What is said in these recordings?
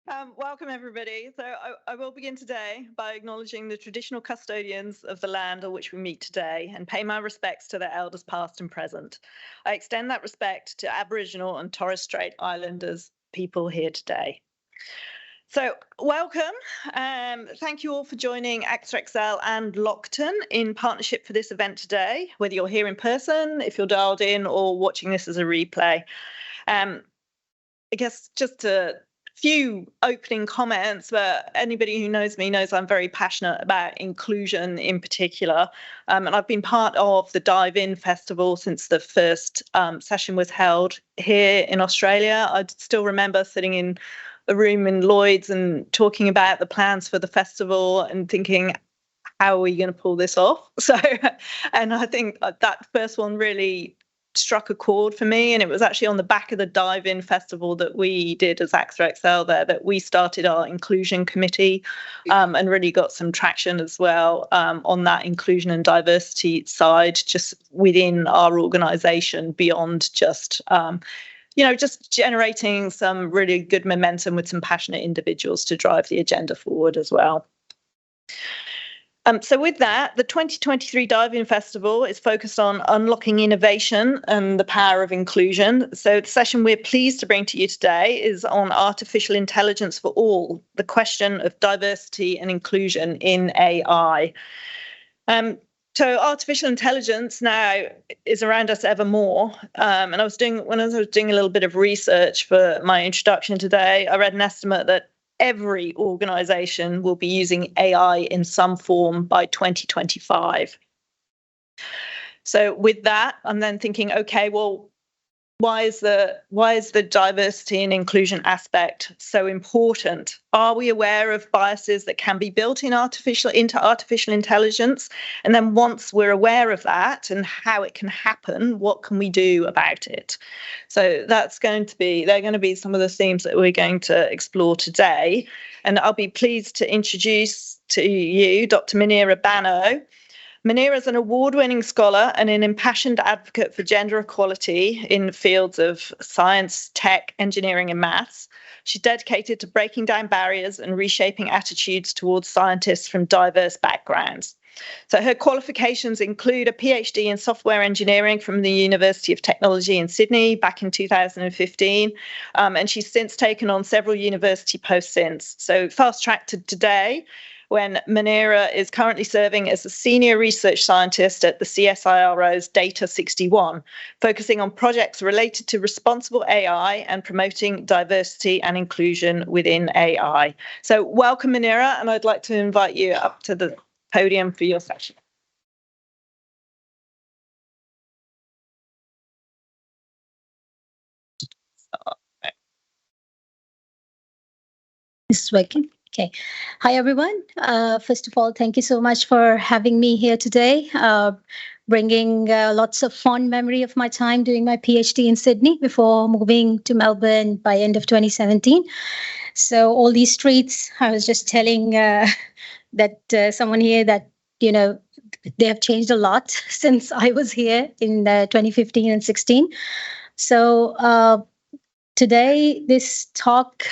Welcome, everybody. I will begin today by acknowledging the traditional custodians of the land on which we meet today and pay my respects to their elders past and present. I extend that respect to Aboriginal and Torres Strait Islanders people here today. So welcome. Thank you all for joining AXA XL and Lockton in partnership for this event today, whether you're here in person, if you're dialed in, or watching this as a replay. I guess just a few opening comments, but anybody who knows me knows I'm very passionate about inclusion in particular. And I've been part of the Dive In Festival since the first session was held here in Australia. I still remember sitting in a room in Lloyd's and talking about the plans for the festival and thinking, how are we going to pull this off? And I think that first one really struck a chord for me, and it was actually on the back of the Dive In Festival that we did as AXA XL there that we started our inclusion committee and really got some traction as well on that inclusion and diversity side just within our organisation beyond just just generating some really good momentum with some passionate individuals to drive the agenda forward as well. So with that, the 2023 Dive In Festival is focused on unlocking innovation and the power of inclusion. So the session we're pleased to bring to you today is on artificial intelligence for all, the question of diversity and inclusion in AI. So artificial intelligence now is around us ever more. And when I was doing a little bit of research for my introduction today, I read an estimate that every organization will be using AI in some form by 2025. So with that, I'm then thinking, okay, well, why is the diversity and inclusion aspect so important? Are we aware of biases that can be built into artificial intelligence? And then once we're aware of that and how it can happen, what can we do about it? So they're going to be some of the themes that we're going to explore today. And I'll be pleased to introduce to you Dr. Muneera Bano. Muneera is an award-winning scholar and an impassioned advocate for gender equality in fields of science, tech, engineering, and maths. She's dedicated to breaking down barriers and reshaping attitudes towards scientists from diverse backgrounds. So her qualifications include a PhD in software engineering from the University of Technology in Sydney back in 2015, and she's since taken on several university posts since. So fast-tracked to today, when Muneera is currently serving as a senior research scientist at the CSIRO's Data 61, focusing on projects related to responsible AI and promoting diversity and inclusion within AI. So welcome, Muneera, and I'd like to invite you up to the podium for your session. This is working. Okay. Hi, everyone. First of all, thank you so much for having me here today, bringing lots of fond memory of my time doing my PhD in Sydney before moving to Melbourne by end of 2017. So all these streets, I was just telling that someone here that, they have changed a lot since I was here in 2015 and 16. So today, this talk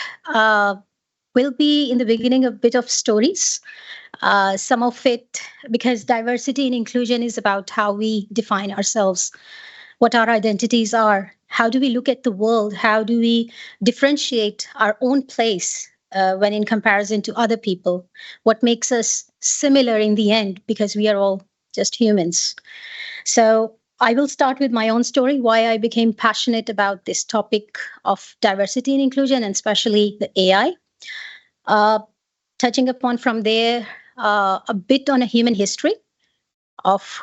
will be in the beginning a bit of stories. Some of it, because diversity and inclusion is about how we define ourselves, what our identities are, how do we look at the world, how do we differentiate our own place when in comparison to other people, what makes us similar in the end, because we are all just humans. So I will start with my own story, why I became passionate about this topic of diversity and inclusion, and especially the AI. Touching upon from there a bit on a human history of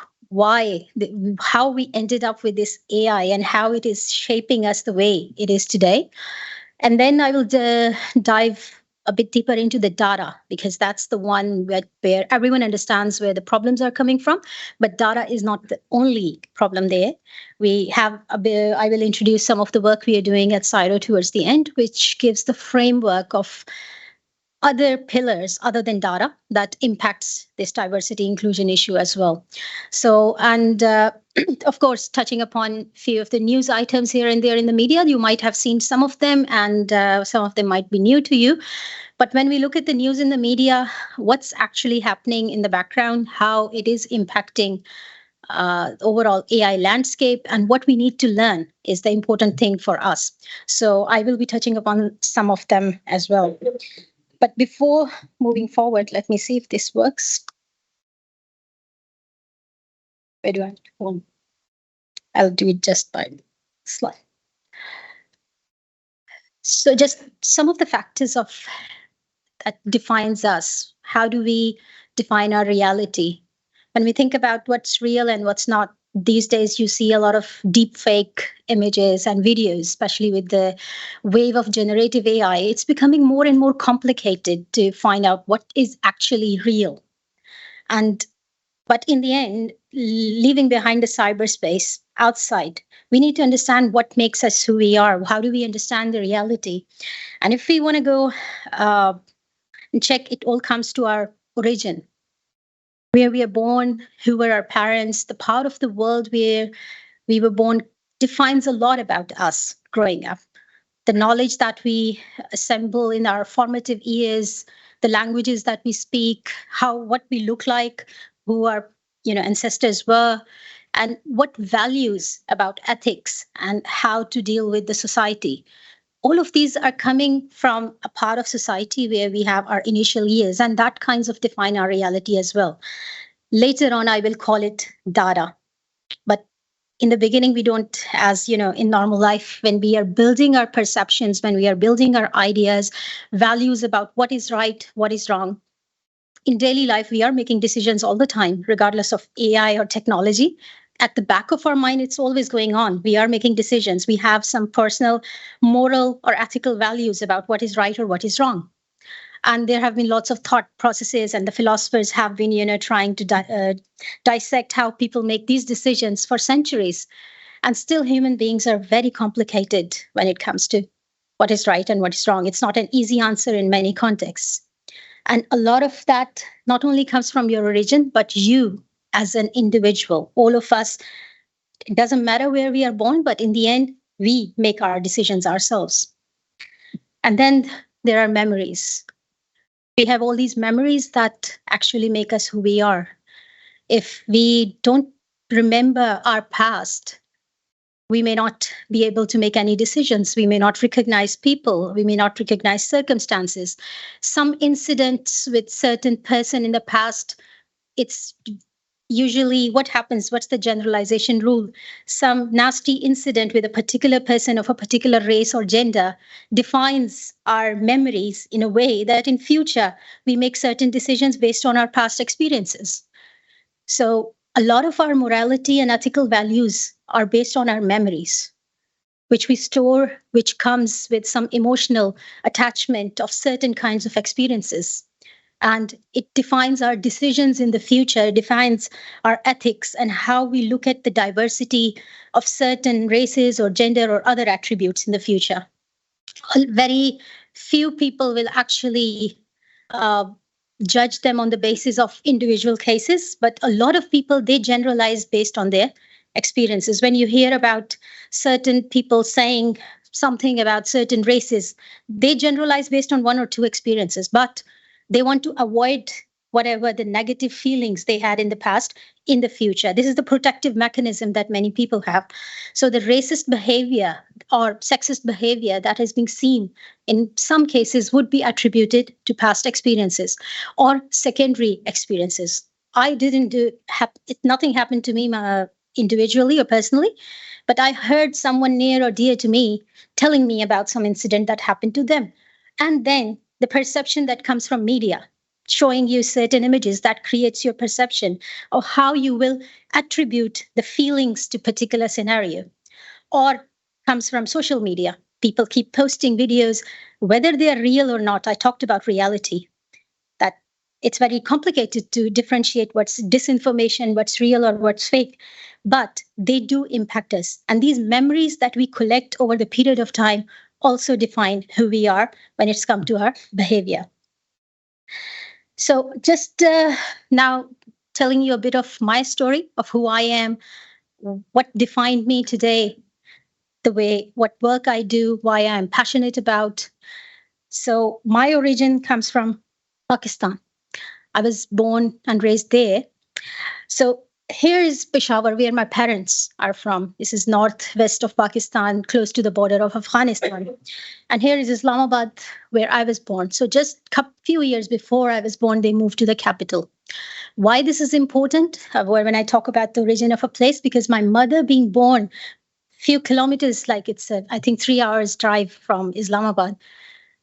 how we ended up with this AI and how it is shaping us the way it is today. And then I will dive a bit deeper into the data, because that's the one where everyone understands where the problems are coming from. But data is not the only problem there. I will introduce some of the work we are doing at CSIRO towards the end, which gives the framework of other pillars other than data that impacts this diversity inclusion issue as well. So, and of course, touching upon a few of the news items here and there in the media, you might have seen some of them, and some of them might be new to you. But when we look at the news in the media, what's actually happening in the background, how it is impacting overall AI landscape, and what we need to learn is the important thing for us. So I will be touching upon some of them as well. But before moving forward, let me see if this works. Where do I have to go? I'll do it just by slide. So just some of the factors of that defines us. How do we define our reality? When we think about what's real and what's not, these days you see a lot of deep fake images and videos, especially with the wave of generative AI. It's becoming more and more complicated to find out what is actually real. But in the end, leaving behind the cyberspace outside, we need to understand what makes us who we are. How do we understand the reality? And if we want to go and check, it all comes to our origin, where we are born, who were our parents, the part of the world where we were born defines a lot about us growing up. The knowledge that we assemble in our formative years, the languages that we speak, what we look like, who our ancestors were, and what values about ethics and how to deal with the society. All of these are coming from a part of society where we have our initial years, and that kinds of define our reality as well. Later on, I will call it data. But in the beginning, we don't, as in normal life, when we are building our perceptions, when we are building our ideas, values about what is right, what is wrong. In daily life, we are making decisions all the time, regardless of AI or technology. At the back of our mind, it's always going on. We are making decisions. We have some personal, moral, or ethical values about what is right or what is wrong. And there have been lots of thought processes, and the philosophers have been, trying to dissect how people make these decisions for centuries. And still, human beings are very complicated when it comes to what is right and what is wrong. It's not an easy answer in many contexts. And a lot of that not only comes from your origin, but you as an individual. All of us, it doesn't matter where we are born, but in the end, we make our decisions ourselves. And then there are memories. We have all these memories that actually make us who we are. If we don't remember our past, we may not be able to make any decisions. We may not recognize people. We may not recognize circumstances. Some incidents with certain person in the past, it's usually what happens. What's the generalization rule? Some nasty incident with a particular person of a particular race or gender defines our memories in a way that in future we make certain decisions based on our past experiences. So a lot of our morality and ethical values are based on our memories, which we store, which comes with some emotional attachment of certain kinds of experiences. And it defines our decisions in the future, it defines our ethics and how we look at the diversity of certain races or gender or other attributes in the future. Very few people will actually judge them on the basis of individual cases, but a lot of people, they generalize based on their experiences. When you hear about certain people saying something about certain races, they generalize based on one or two experiences, but they want to avoid whatever the negative feelings they had in the past in the future. This is the protective mechanism that many people have. So the racist behavior or sexist behavior that has been seen in some cases would be attributed to past experiences or secondary experiences. I didn't nothing happened to me individually or personally, but I heard someone near or dear to me telling me about some incident that happened to them. And then the perception that comes from media, showing you certain images that creates your perception of how you will attribute the feelings to particular scenario, or comes from social media. People keep posting videos, whether they are real or not. I talked about reality, that it's very complicated to differentiate what's disinformation, what's real or what's fake, but they do impact us. And these memories that we collect over the period of time also define who we are when it's come to our behavior. So just now telling you a bit of my story of who I am, what defined me today, what work I do, why I'm passionate about. So my origin comes from Pakistan. I was born and raised there. So here is Peshawar, where my parents are from. This is northwest of Pakistan, close to the border of Afghanistan. And here is Islamabad, where I was born. So just a few years before I was born, they moved to the capital. Why this is important? When I talk about the origin of a place, because my mother being born few kilometers, like I think 3 hours drive from Islamabad,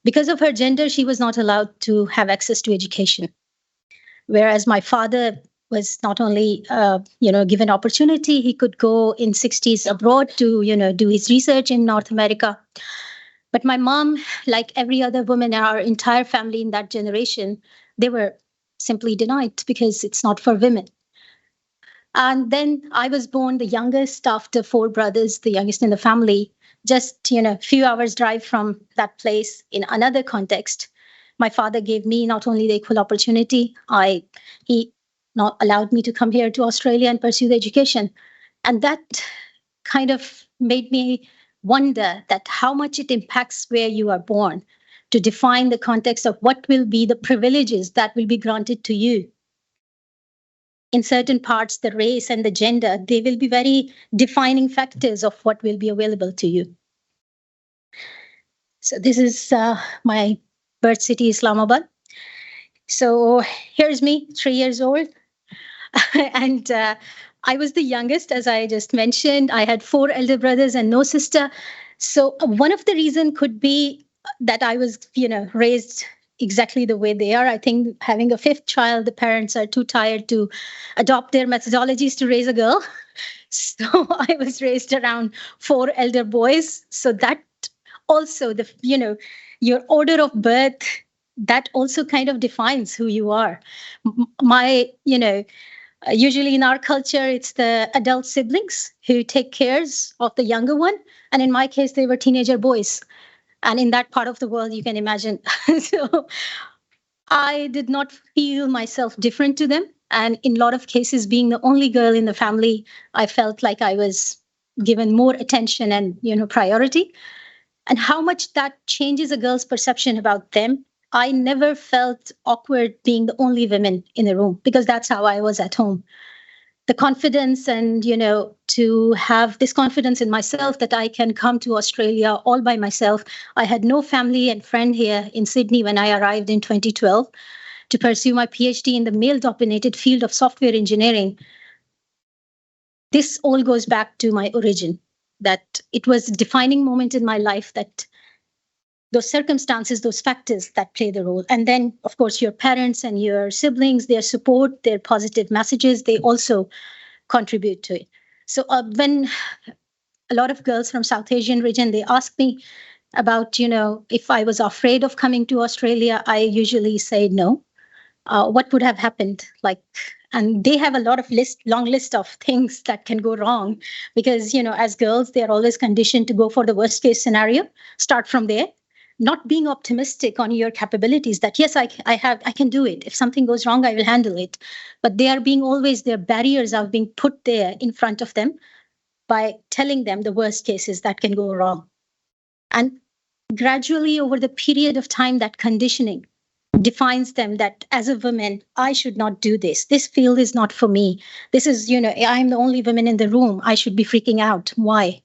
because of her gender, she was not allowed to have access to education. Whereas my father was not only given opportunity, he could go in 60s abroad to do his research in North America. But my mom, like every other woman, our entire family in that generation, they were simply denied because it's not for women. And then I was born the youngest after four brothers, the youngest in the family, just few hours drive from that place. In another context, my father gave me not only the equal opportunity, he not allowed me to come here to Australia and pursue the education. And that kind of made me wonder that how much it impacts where you are born to define the context of what will be the privileges that will be granted to you. In certain parts, the race and the gender, they will be very defining factors of what will be available to you. So this is my birth city, Islamabad. So here's me, 3 years old. And I was the youngest, as I just mentioned. I had four elder brothers and no sister. So one of the reasons could be that I was, raised exactly the way they are. I think having a fifth child, the parents are too tired to adopt their methodologies to raise a girl. So I was raised around four elder boys. So that also, your order of birth, that also kind of defines who you are. My, usually in our culture, it's the adult siblings who take cares of the younger one. And in my case, they were teenager boys. And in that part of the world, you can imagine. So I did not feel myself different to them. And in a lot of cases, being the only girl in the family, I felt like I was given more attention and, priority. And how much that changes a girl's perception about them. I never felt awkward being the only woman in the room because that's how I was at home. The confidence and, to have this confidence in myself that I can come to Australia all by myself. I had no family and friend here in Sydney when I arrived in 2012 to pursue my PhD in the male-dominated field of software engineering. This all goes back to my origin, that it was a defining moment in my life, that those circumstances, those factors that play the role. And then, of course, your parents and your siblings, their support, their positive messages, they also contribute to it. So when a lot of girls from South Asian region, they ask me about, if I was afraid of coming to Australia, I usually say no. What would have happened? And they have a lot of long list of things that can go wrong because, as girls, they're always conditioned to go for the worst case scenario, start from there, not being optimistic on your capabilities that, yes, I can do it. If something goes wrong, I will handle it. But their barriers are being put there in front of them by telling them the worst cases that can go wrong. And gradually over the period of time, that conditioning defines them that as a woman, I should not do this. This field is not for me. This is, I'm the only woman in the room. I should be freaking out. Why?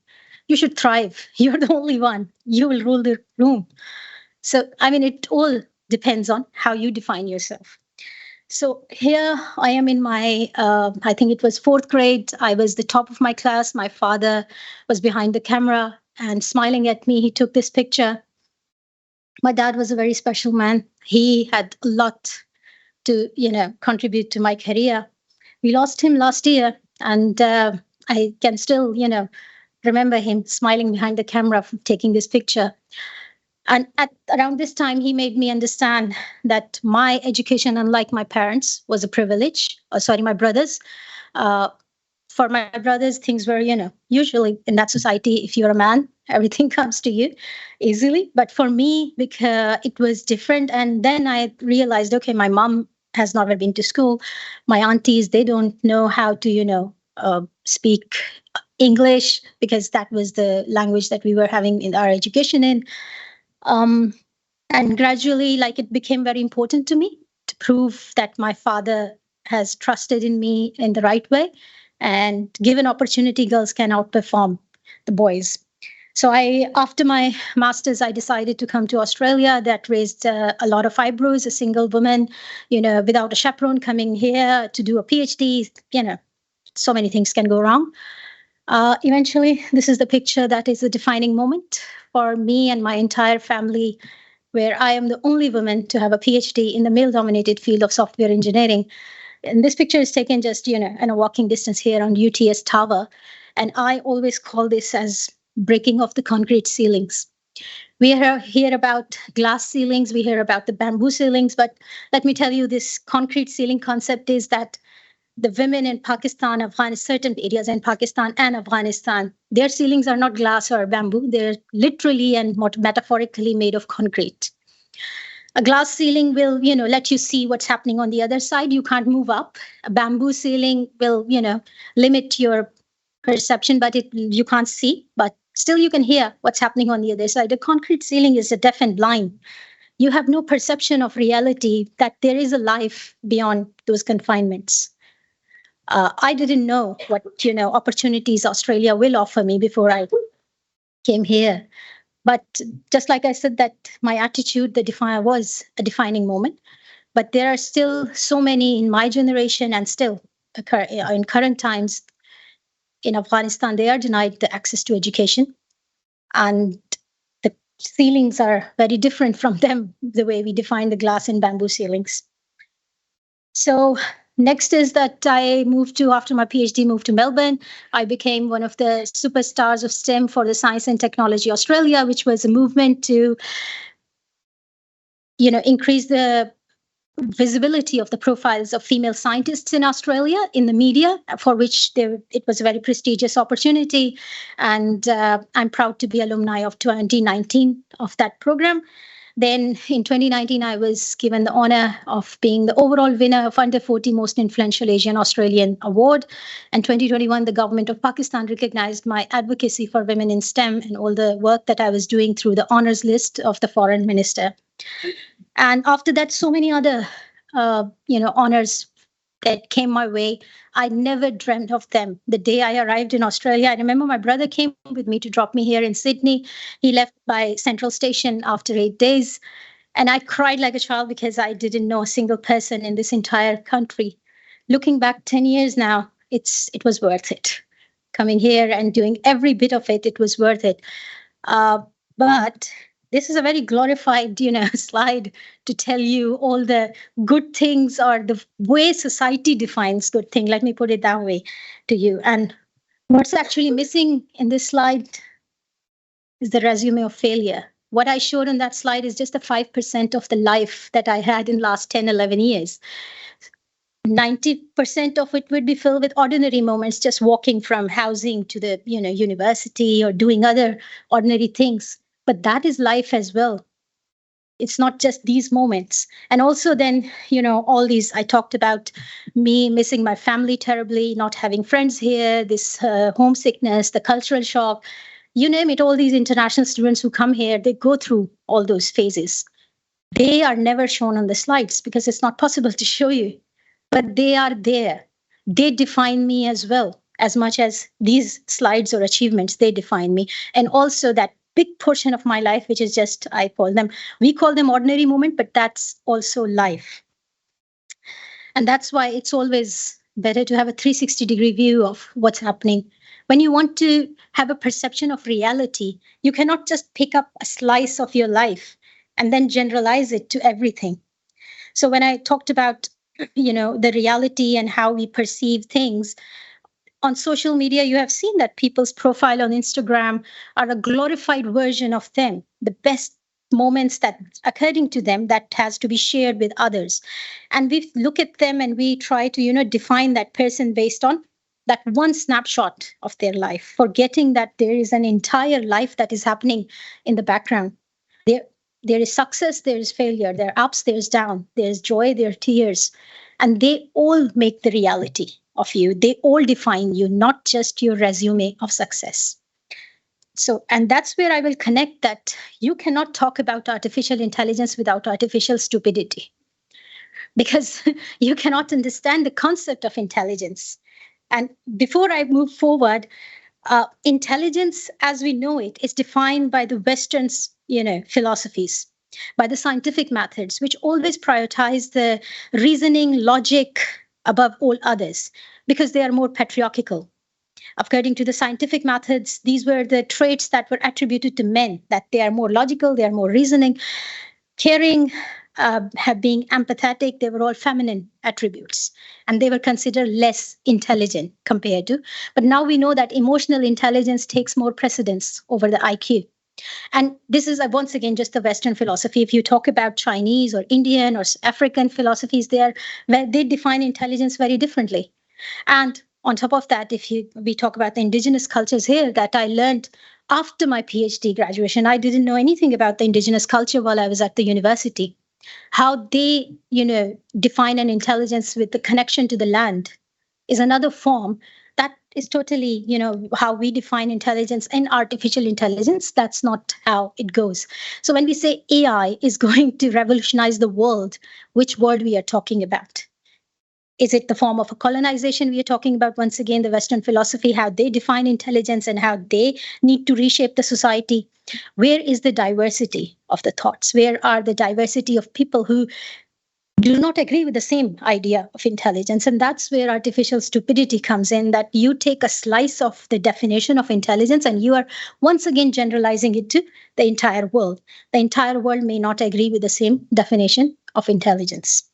You should thrive. You're the only one. You will rule the room. So, it all depends on how you define yourself. So here I am in my, I think it was fourth grade. I was the top of my class. My father was behind the camera and smiling at me. He took this picture. My dad was a very special man. He had a lot to, contribute to my career. We lost him last year, and I can still, remember him smiling behind the camera taking this picture. And at around this time, he made me understand that my education, unlike my parents, was a privilege. My brothers. For my brothers, things were, usually in that society, if you're a man, everything comes to you easily. But for me, because it was different. And then I realized, okay, my mom has never been to school. My aunties, they don't know how to, speak English, because that was the language that we were having in our education in. Um, and gradually, like, it became very important to me to prove that my father has trusted in me in the right way. And given opportunity, girls can outperform the boys. So after my master's, I decided to come to Australia. That raised a lot of eyebrows. A single woman, without a chaperone, coming here to do a PhD. So many things can go wrong. Eventually, this is the picture that is a defining moment for me and my entire family, where I am the only woman to have a PhD in the male-dominated field of software engineering. And this picture is taken just, in a walking distance here on UTS Tower. And I always call this as breaking off the concrete ceilings. We hear about glass ceilings, we hear about the bamboo ceilings, but let me tell you, this concrete ceiling concept is that the women in Pakistan, Afghanistan, certain areas in Pakistan and Afghanistan, their ceilings are not glass or bamboo. They're literally and metaphorically made of concrete. A glass ceiling will, let you see what's happening on the other side. You can't move up. A bamboo ceiling will, limit your perception, but you can't see, but still you can hear what's happening on the other side. A concrete ceiling is a deaf and blind. You have no perception of reality, that there is a life beyond those confinements. I didn't know what, opportunities Australia will offer me before I came here. But just like I said, that my attitude, was a defining moment. But there are still so many in my generation, and still in current times in Afghanistan, they are denied the access to education. And the ceilings are very different from them, the way we define the glass and bamboo ceilings. So next is that after my PhD, moved to Melbourne. I became one of the superstars of STEM for the Science and Technology Australia, which was a movement to, increase the visibility of the profiles of female scientists in Australia in the media, for which it was a very prestigious opportunity. And I'm proud to be alumni of 2019 of that program. Then in 2019, I was given the honor of being the overall winner of Under 40 Most Influential Asian Australian Award. And 2021, the government of Pakistan recognized my advocacy for women in STEM and all the work that I was doing through the honors list of the foreign minister. And after that, so many other, honors that came my way. I never dreamt of them. The day I arrived in Australia, I remember my brother came with me to drop me here in Sydney. He left by Central Station after 8 days. And I cried like a child because I didn't know a single person in this entire country. Looking back 10 years now, it was worth it. Coming here and doing every bit of it, it was worth it. But this is a very glorified, slide to tell you all the good things, or the way society defines good thing. Let me put it that way to you. And what's actually missing in this slide is the resume of failure. What I showed on that slide is just the 5% of the life that I had in last 10, 11 years. 90% of it would be filled with ordinary moments, just walking from housing to the, university, or doing other ordinary things. But that is life as well. It's not just these moments. And also then, all these, I talked about me missing my family terribly, not having friends here, this homesickness, the cultural shock, you name it. All these international students who come here, they go through all those phases. They are never shown on the slides because it's not possible to show you, but they are there. They define me as well, as much as these slides or achievements, they define me. And also that big portion of my life, which is just, we call them ordinary moment, but that's also life. And that's why it's always better to have a 360-degree view of what's happening. When you want to have a perception of reality, you cannot just pick up a slice of your life and then generalize it to everything. So when I talked about, the reality and how we perceive things, on social media, you have seen that people's profile on Instagram are a glorified version of them, the best moments that, according to them, that has to be shared with others. And we look at them and we try to, define that person based on that one snapshot of their life, forgetting that there is an entire life that is happening in the background. There, there is success, there is failure, there are ups, there's down, there's joy, there are tears, and they all make the reality of you. They all define you, not just your resume of success. So, and that's where I will connect that you cannot talk about artificial intelligence without artificial stupidity, because you cannot understand the concept of intelligence. And before I move forward, intelligence as we know it is defined by the Western's, philosophies, by the scientific methods, which always prioritize the reasoning, logic above all others, because they are more patriarchal. According to the scientific methods, these were the traits that were attributed to men, that they are more logical, they are more reasoning, caring, have being empathetic. They were all feminine attributes, and they were considered less intelligent compared to. But now we know that emotional intelligence takes more precedence over the IQ. And this is once again just the Western philosophy. If you talk about Chinese or Indian or African philosophies, they define intelligence very differently. And on top of that, we talk about the indigenous cultures here that I learned after my PhD graduation. I didn't know anything about the indigenous culture while I was at the university. How they, define an intelligence with the connection to the land is another form that is totally, how we define intelligence and artificial intelligence. That's not how it goes. So when we say AI is going to revolutionize the world, which world we are talking about? Is it the form of a colonization we are talking about? Once again, the Western philosophy, how they define intelligence and how they need to reshape the society. Where is the diversity of the thoughts? Where are the diversity of people who do not agree with the same idea of intelligence? And that's where artificial stupidity comes in, that you take a slice of the definition of intelligence and you are once again generalizing it to the entire world. The entire world may not agree with the same definition of intelligence.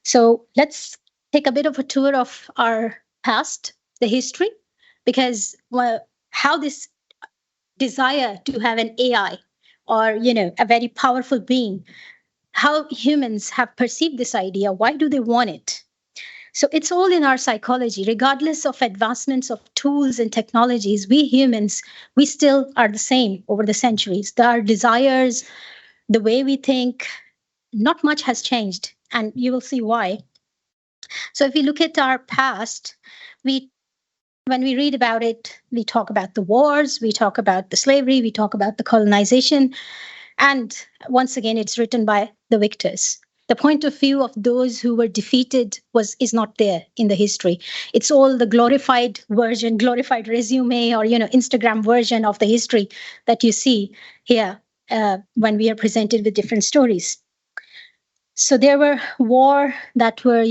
So let's take a bit of a tour of our past, the history, because how this desire to have an AI or, a very powerful being, how humans have perceived this idea, why do they want it? So it's all in our psychology. Regardless of advancements of tools and technologies, we humans, we still are the same over the centuries. Our desires, the way we think, not much has changed. And you will see why. So if we look at our past, when we read about it, we talk about the wars, we talk about the slavery, we talk about the colonization. And once again, it's written by the victors. The point of view of those who were defeated is not there in the history. It's all the glorified version, glorified resume, or Instagram version of the history that you see here when we are presented with different stories. So there were war that were,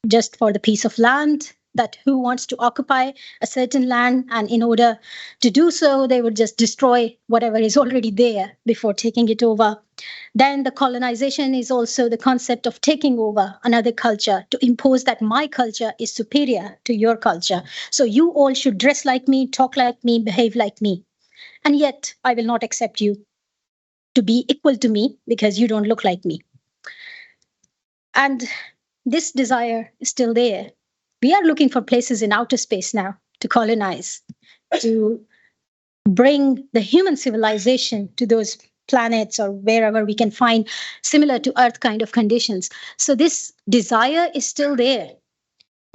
just for the piece of land, that who wants to occupy a certain land. And in order to do so, they would just destroy whatever is already there before taking it over. Then the colonization is also the concept of taking over another culture to impose that my culture is superior to your culture. So you all should dress like me, talk like me, behave like me. And yet I will not accept you to be equal to me because you don't look like me. And this desire is still there. We are looking for places in outer space now to colonize, to bring the human civilization to those planets or wherever we can find similar to Earth kind of conditions. So this desire is still there.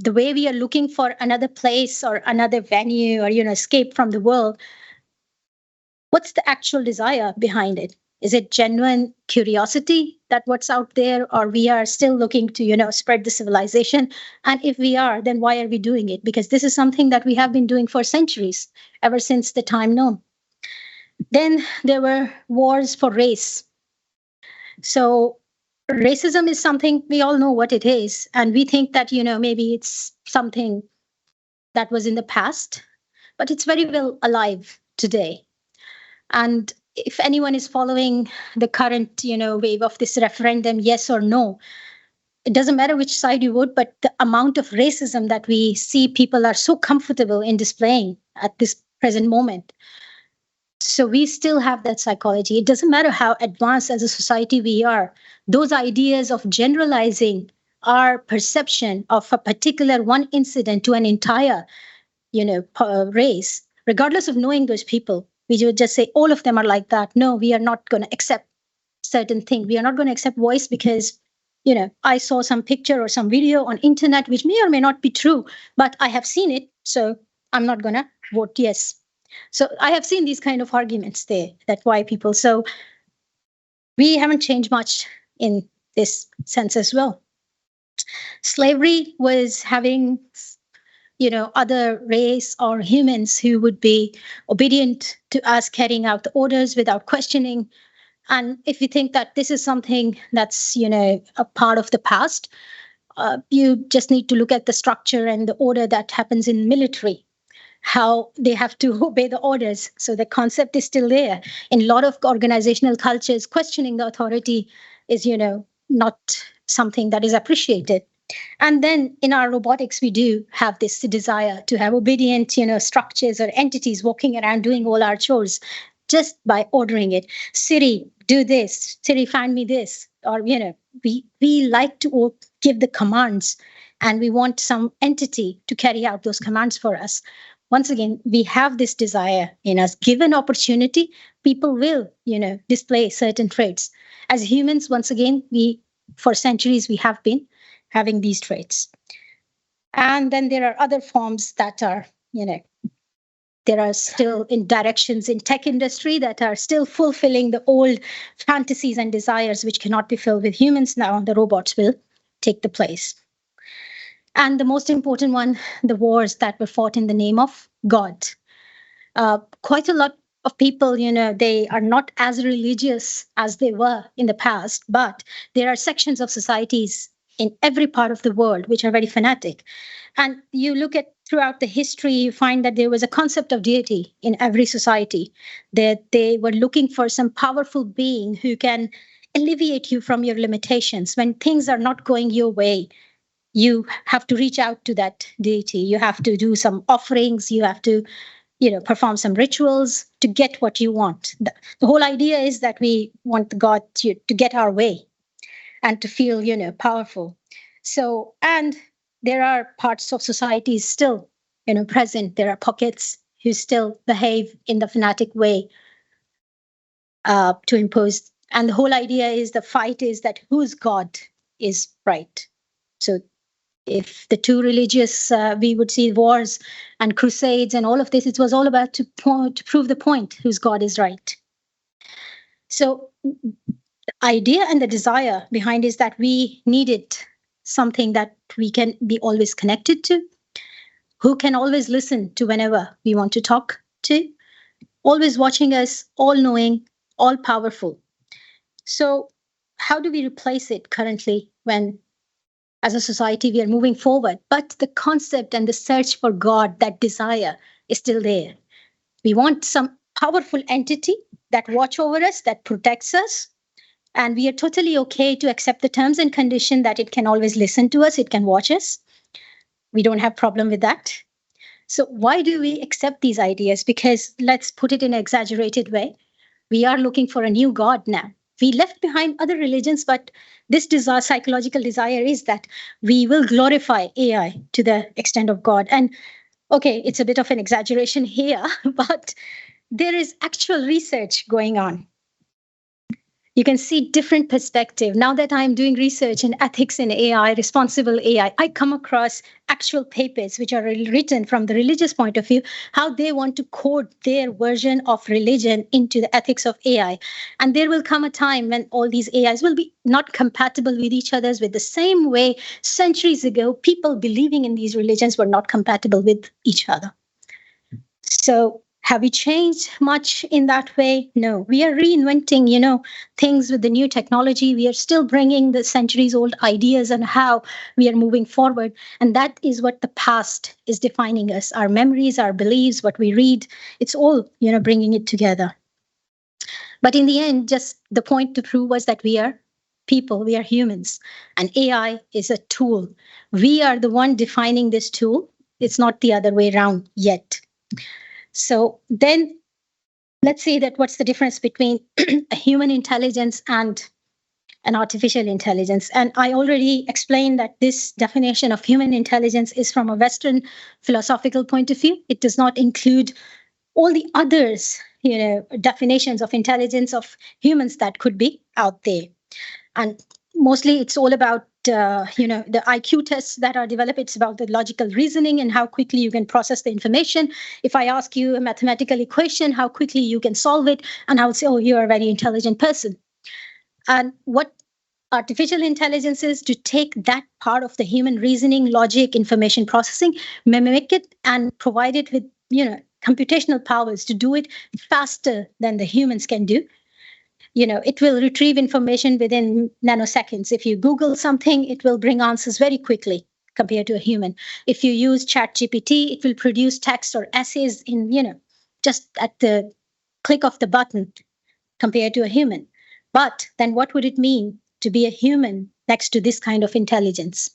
The way we are looking for another place or another venue or, escape from the world, what's the actual desire behind it? Is it genuine curiosity that what's out there, or we are still looking to, spread the civilization? And if we are, then why are we doing it? Because this is something that we have been doing for centuries, ever since the time known. Then there were wars for race. So racism is something we all know what it is. And we think that, maybe it's something that was in the past, but it's very well alive today. And if anyone is following the current, wave of this referendum, yes or no, it doesn't matter which side you vote, but the amount of racism that we see people are so comfortable in displaying at this present moment. So we still have that psychology. It doesn't matter how advanced as a society we are. Those ideas of generalizing our perception of a particular one incident to an entire, race, regardless of knowing those people, we would just say all of them are like that. No, we are not going to accept certain thing. We are not going to accept voice because, I saw some picture or some video on internet which may or may not be true, but I have seen it, so I'm not going to vote yes. So I have seen these kind of arguments there. That's why people. So we haven't changed much in this sense as well. Slavery was having, other race or humans who would be obedient to us, carrying out the orders without questioning. And if you think that this is something that's, a part of the past, you just need to look at the structure and the order that happens in military, how they have to obey the orders. So the concept is still there. In a lot of organizational cultures, questioning the authority is, not something that is appreciated. And then in our robotics, we do have this desire to have obedient, structures or entities walking around doing all our chores just by ordering it. Siri, do this. Siri, find me this. Or, we like to give the commands, and we want some entity to carry out those commands for us. Once again, we have this desire in us. Given opportunity, people will, display certain traits. As humans, once again, for centuries, we have been having these traits. And then there are other forms that are, there are still in directions in tech industry that are still fulfilling the old fantasies and desires which cannot be filled with humans now. The robots will take the place. And the most important one, the wars that were fought in the name of God. Quite a lot of people, they are not as religious as they were in the past, but there are sections of societies in every part of the world which are very fanatic. And you look at throughout the history, you find that there was a concept of deity in every society, that they were looking for some powerful being who can alleviate you from your limitations. When things are not going your way, you have to reach out to that deity. You have to do some offerings. You have to, perform some rituals to get what you want. The whole idea is that we want God to get our way and to feel, powerful. So, and there are parts of society still, present. There are pockets who still behave in the fanatic way to impose. And the whole idea is the fight is that whose God is right. So if the two religious, we would see wars and crusades and all of this, it was all about to prove the point whose God is right. So the idea and the desire behind is that we needed something that we can be always connected to, who can always listen to whenever we want to talk to, always watching us, all knowing, all powerful. So how do we replace it currently when as a society, we are moving forward, but the concept and the search for God, that desire is still there. We want some powerful entity that watch over us, that protects us. And we are totally okay to accept the terms and condition that it can always listen to us, it can watch us. We don't have problem with that. So why do we accept these ideas? Because let's put it in an exaggerated way. We are looking for a new God now. We left behind other religions, but this desire, psychological desire, is that we will glorify AI to the extent of God. And okay, it's a bit of an exaggeration here, but there is actual research going on. You can see different perspective. Now that I'm doing research in ethics in AI, responsible AI, I come across actual papers which are written from the religious point of view, how they want to code their version of religion into the ethics of AI. And there will come a time when all these AIs will be not compatible with each other with the same way centuries ago, people believing in these religions were not compatible with each other. So have we changed much in that way? No, we are reinventing, things with the new technology. We are still bringing the centuries old ideas and how we are moving forward. And that is what the past is defining us, our memories, our beliefs, what we read. It's all, bringing it together. But in the end, just the point to prove was that we are people, we are humans, and AI is a tool. We are the one defining this tool. It's not the other way around yet. So then let's say that what's the difference between a human intelligence and and artificial intelligence. And I already explained that this definition of human intelligence is from a Western philosophical point of view. It does not include all the others, definitions of intelligence of humans that could be out there. And mostly it's all about, the IQ tests that are developed. It's about the logical reasoning and how quickly you can process the information. If I ask you a mathematical equation, how quickly you can solve it, and I would say, oh, you're a very intelligent person. And what artificial intelligence is to take that part of the human reasoning, logic, information processing, mimic it, and provide it with, computational powers to do it faster than the humans can do. It will retrieve information within nanoseconds. If you Google something, it will bring answers very quickly compared to a human. If you use ChatGPT, it will produce text or essays in, just at the click of the button compared to a human. But then what would it mean to be a human next to this kind of intelligence?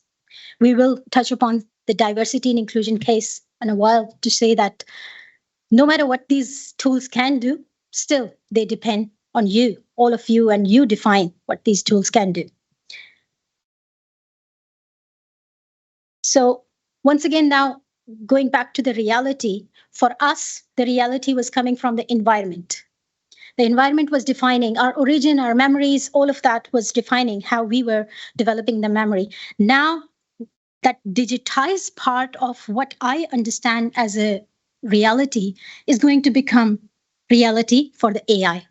We will touch upon the diversity and inclusion case in a while to say that no matter what these tools can do, still they depend on you, all of you, and you define what these tools can do. So once again, now going back to the reality, for us, the reality was coming from the environment. The environment was defining our origin, our memories, all of that was defining how we were developing the memory. Now, that digitized part of what I understand as a reality is going to become reality for the AI.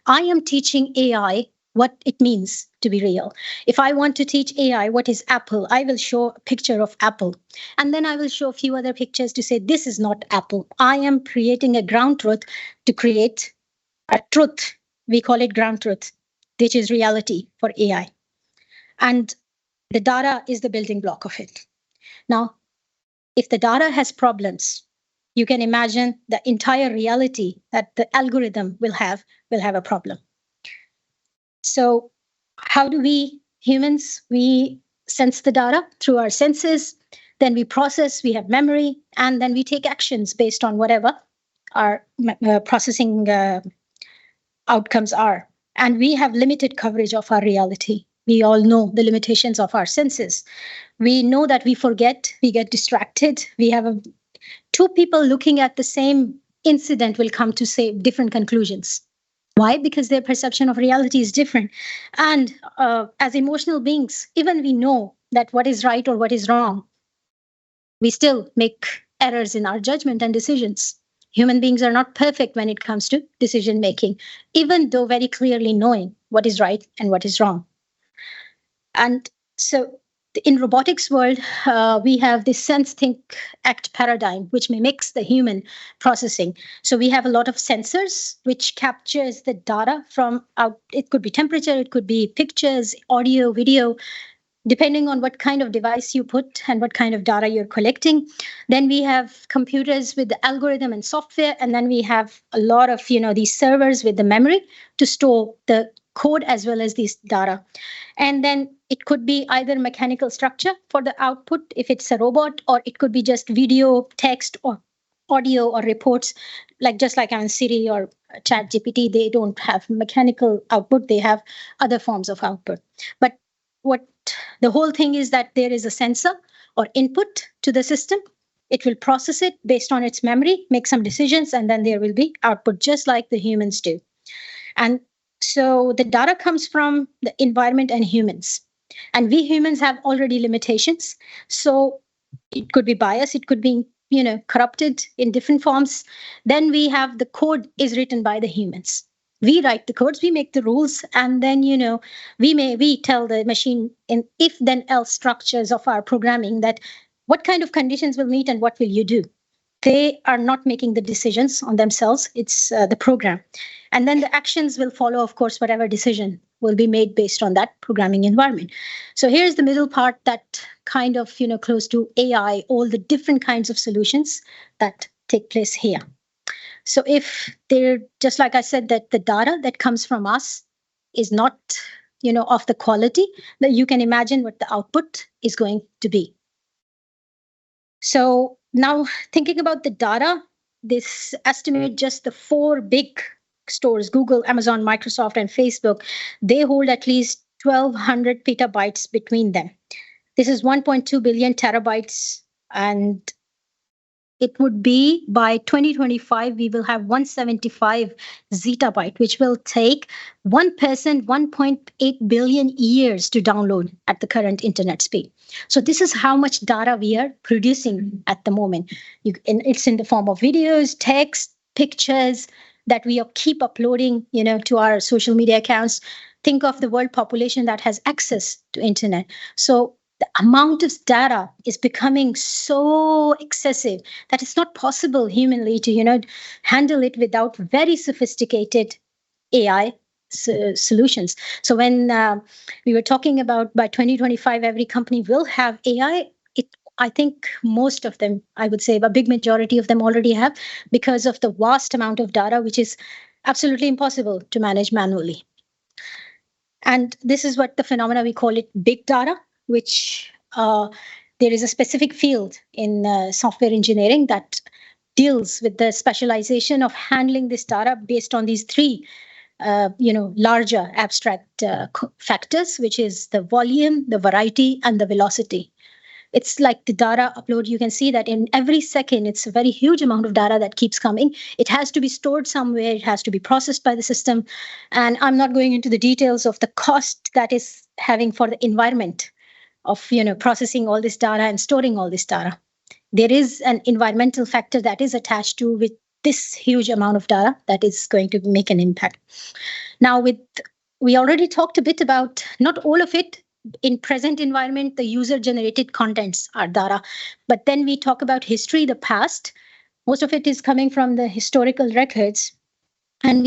I am teaching AI what it means to be real. If I want to teach AI what is Apple, I will show a picture of Apple. And then I will show a few other pictures to say, this is not Apple. I am creating a ground truth to create a truth. We call it ground truth, which is reality for AI. And the data is the building block of it. Now, if the data has problems, you can imagine the entire reality that the algorithm will have a problem. So how do we humans, we sense the data through our senses, then we process, we have memory, and then we take actions based on whatever our processing outcomes are. And we have limited coverage of our reality. We all know the limitations of our senses. We know that we forget, we get distracted. We have two people looking at the same incident will come to say different conclusions. Why? Because their perception of reality is different. And as emotional beings, even we know that what is right or what is wrong, we still make errors in our judgment and decisions. Human beings are not perfect when it comes to decision making, even though very clearly knowing what is right and what is wrong. And so in robotics world, we have this sense, think, act paradigm, which mimics the human processing. So we have a lot of sensors, which captures the data from out. It could be temperature, it could be pictures, audio, video, depending on what kind of device you put and what kind of data you're collecting. Then we have computers with the algorithm and software, and then we have a lot of these servers with the memory to store the code as well as this data. And then it could be either mechanical structure for the output if it's a robot, or it could be just video, text, or audio or reports, just like on Siri or ChatGPT. They don't have mechanical output, they have other forms of output. But what the whole thing is that there is a sensor or input to the system. It will process it based on its memory, make some decisions, and then there will be output, just like the humans do. And so the data comes from the environment and humans. And we humans have already limitations. So it could be biased, it could be, corrupted in different forms. Then we have the code is written by the humans. We write the codes, we make the rules, and then, we tell the machine in if then else structures of our programming that what kind of conditions will meet and what will you do. They are not making the decisions on themselves. It's the program. And then the actions will follow, of course, whatever decision will be made based on that programming environment. So here's the middle part that kind of, close to AI, all the different kinds of solutions that take place here. So if they're, just like I said, that the data that comes from us is not, of the quality, that you can imagine what the output is going to be. So now thinking about the data, this estimate just the 4 big stores, Google, Amazon, Microsoft, and Facebook, they hold at least 1,200 petabytes between them. This is 1.2 billion terabytes, and it would be by 2025, we will have 175 zettabyte, which will take 1.8 billion years to download at the current internet speed. So this is how much data we are producing at the moment. It's in the form of videos, text, pictures that we keep uploading, to our social media accounts. Think of the world population that has access to internet. So the amount of data is becoming so excessive that it's not possible humanly to handle it without very sophisticated AI solutions. So when we were talking about by 2025 every company will have AI, I think most of them, I would say a big majority of them already have, because of the vast amount of data which is absolutely impossible to manage manually. And this is what the phenomena we call it big data, which there is a specific field in software engineering that deals with the specialization of handling this data based on these three larger abstract factors, which is the volume, the variety, and the velocity. It's like the data upload. You can see that in every second, it's a very huge amount of data that keeps coming. It has to be stored somewhere. It has to be processed by the system. And I'm not going into the details of the cost that is having for the environment of processing all this data and storing all this data. There is an environmental factor that is attached to with this huge amount of data that is going to make an impact. Now, we already talked a bit about not all of it. In present environment, the user generated contents are data. But then we talk about history, the past. Most of it is coming from the historical records. And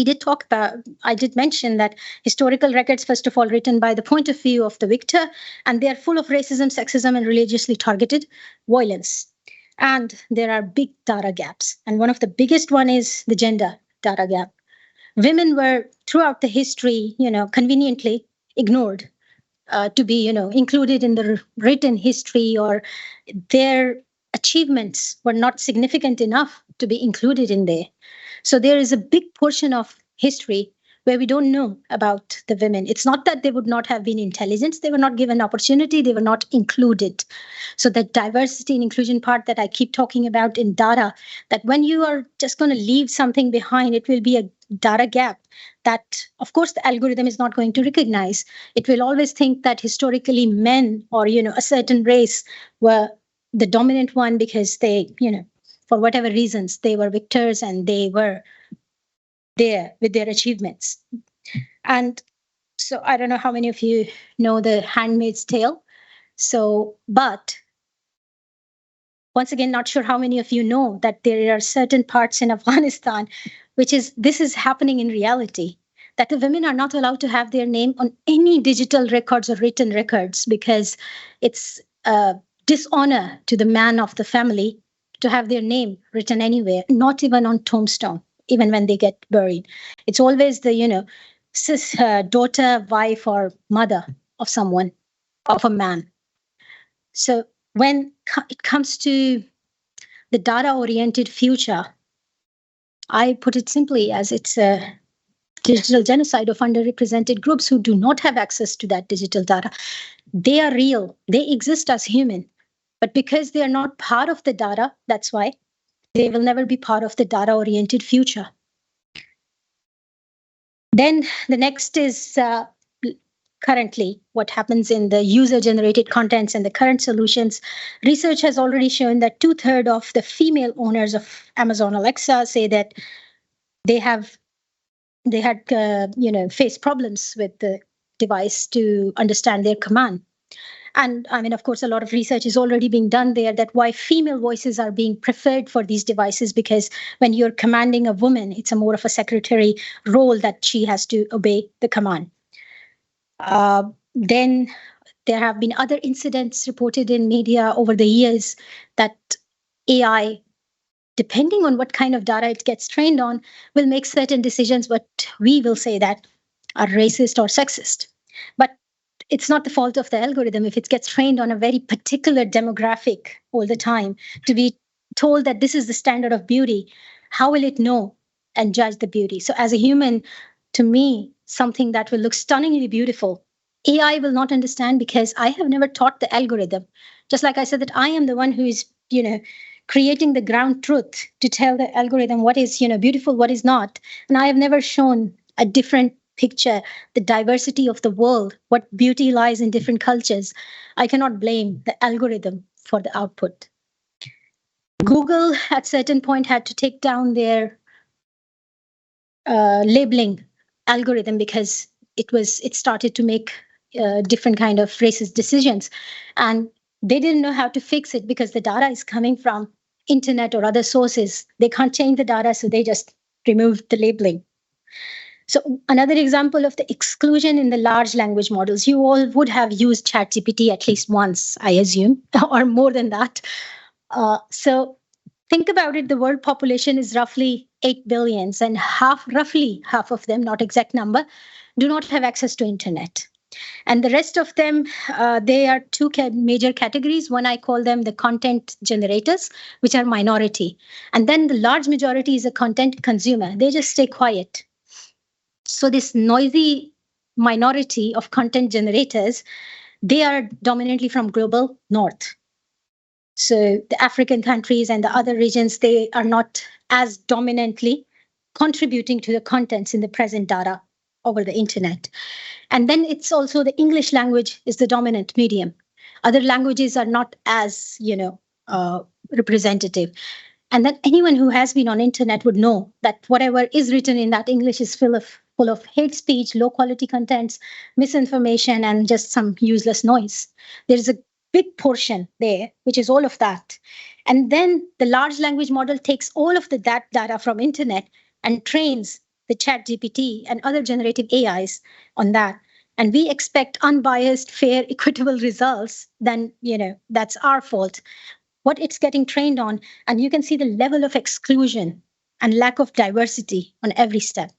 I did mention that historical records, first of all, written by the point of view of the victor, and they're full of racism, sexism, and religiously targeted violence. And there are big data gaps. And one of the biggest one is the gender data gap. Women were throughout the history, conveniently ignored to be, included in the written history, or their achievements were not significant enough to be included in there. So there is a big portion of history where we don't know about the women. It's not that they would not have been intelligent. They were not given opportunity. They were not included. So the diversity and inclusion part that I keep talking about in data, that when you are just going to leave something behind, it will be a data gap that, of course, the algorithm is not going to recognize. It will always think that historically men or, a certain race were the dominant one because they, for whatever reasons, they were victors and they were there with their achievements. And so I don't know how many of you know The Handmaid's Tale. So, but once again, not sure how many of you know that there are certain parts in Afghanistan, this is happening in reality, that the women are not allowed to have their name on any digital records or written records because it's a dishonor to the man of the family to have their name written anywhere, not even on tombstone, even when they get buried. It's always the, daughter, wife, or mother of someone, of a man. So when it comes to the data-oriented future, I put it simply as it's a digital genocide of underrepresented groups who do not have access to that digital data. They are real. They exist as human. But because they are not part of the data, that's why they will never be part of the data-oriented future. Then the next is currently what happens in the user-generated contents and the current solutions. Research has already shown that 2/3 of the female owners of Amazon Alexa say that they had faced problems with the device to understand their command. And I mean, of course, a lot of research is already being done there that why female voices are being preferred for these devices, because when you're commanding a woman, it's a more of a secretary role that she has to obey the command. Then there have been other incidents reported in media over the years that AI, depending on what kind of data it gets trained on, will make certain decisions, but we will say that are racist or sexist. But it's not the fault of the algorithm if it gets trained on a very particular demographic all the time to be told that this is the standard of beauty. How will it know and judge the beauty? So as a human, to me, something that will look stunningly beautiful AI will not understand because I have never taught the algorithm. Just like I said that I am the one who is, creating the ground truth to tell the algorithm what is, beautiful, what is not. And I have never shown a different picture, the diversity of the world, what beauty lies in different cultures. I cannot blame the algorithm for the output. Google at certain point had to take down their labeling algorithm because it started to make different kind of racist decisions, and they didn't know how to fix it because the data is coming from internet or other sources. They can't change the data, so they just removed the labeling. So another example of the exclusion in the large language models, you all would have used ChatGPT at least once, I assume, or more than that. So think about it, the world population is roughly 8 billions, and roughly half of them, not exact number, do not have access to internet. And the rest of them, they are two major categories. One, I call them the content generators, which are minority. And then the large majority is a content consumer. They just stay quiet. So this noisy minority of content generators, they are dominantly from global north. So the African countries and the other regions, they are not as dominantly contributing to the contents in the present data over the internet. And then it's also the English language is the dominant medium. Other languages are not as, representative. And then anyone who has been on internet would know that whatever is written in that English is full of hate speech, low quality contents, misinformation, and just some useless noise. There's a big portion there, which is all of that. And then the large language model takes all of that data from internet and trains the chat GPT and other generative AIs on that. And we expect unbiased, fair, equitable results, then, that's our fault. What it's getting trained on, and you can see the level of exclusion and lack of diversity on every step.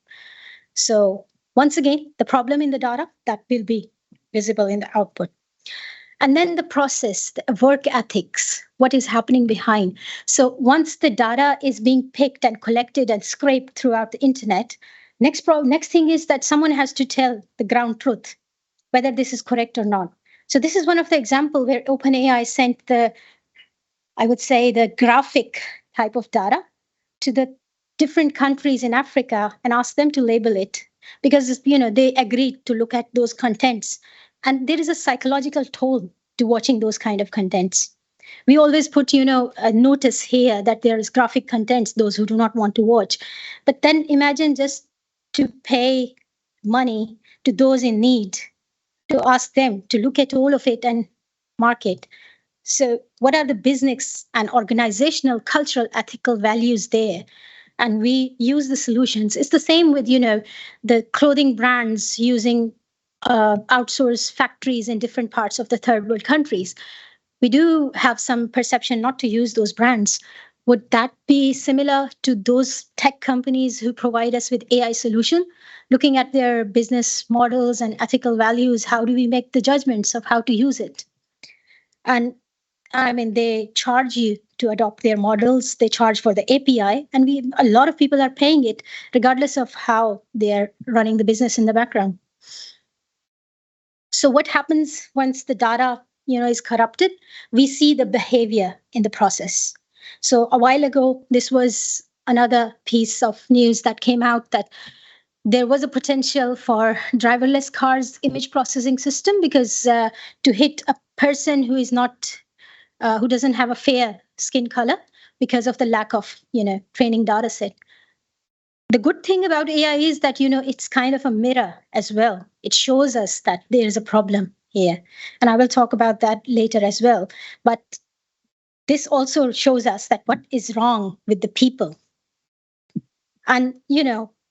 So once again, the problem in the data, that will be visible in the output. And then the process, the work ethics, what is happening behind. So once the data is being picked and collected and scraped throughout the internet, next thing is that someone has to tell the ground truth, whether this is correct or not. So this is one of the examples where OpenAI sent I would say, the graphic type of data to the different countries in Africa and asked them to label it because, they agreed to look at those contents. And there is a psychological toll to watching those kind of contents. We always put, a notice here that there is graphic contents, those who do not want to watch. But then imagine just to pay money to those in need, to ask them to look at all of it and mark it. So what are the business and organizational, cultural, ethical values there? And we use the solutions. It's the same with, the clothing brands using outsourced factories in different parts of the third world countries. We do have some perception not to use those brands. Would that be similar to those tech companies who provide us with AI solution? Looking at their business models and ethical values, how do we make the judgments of how to use it? And they charge you to adopt their models. They charge for the API, and a lot of people are paying it, regardless of how they're running the business in the background. So what happens once the data, is corrupted? We see the behavior in the process. So a while ago, this was another piece of news that came out that there was a potential for driverless cars image processing system because to hit a person who is not who doesn't have a fair skin color because of the lack of, training data set. The good thing about AI is that, it's kind of a mirror as well. It shows us that there is a problem here. And I will talk about that later as well. But this also shows us that what is wrong with the people. And,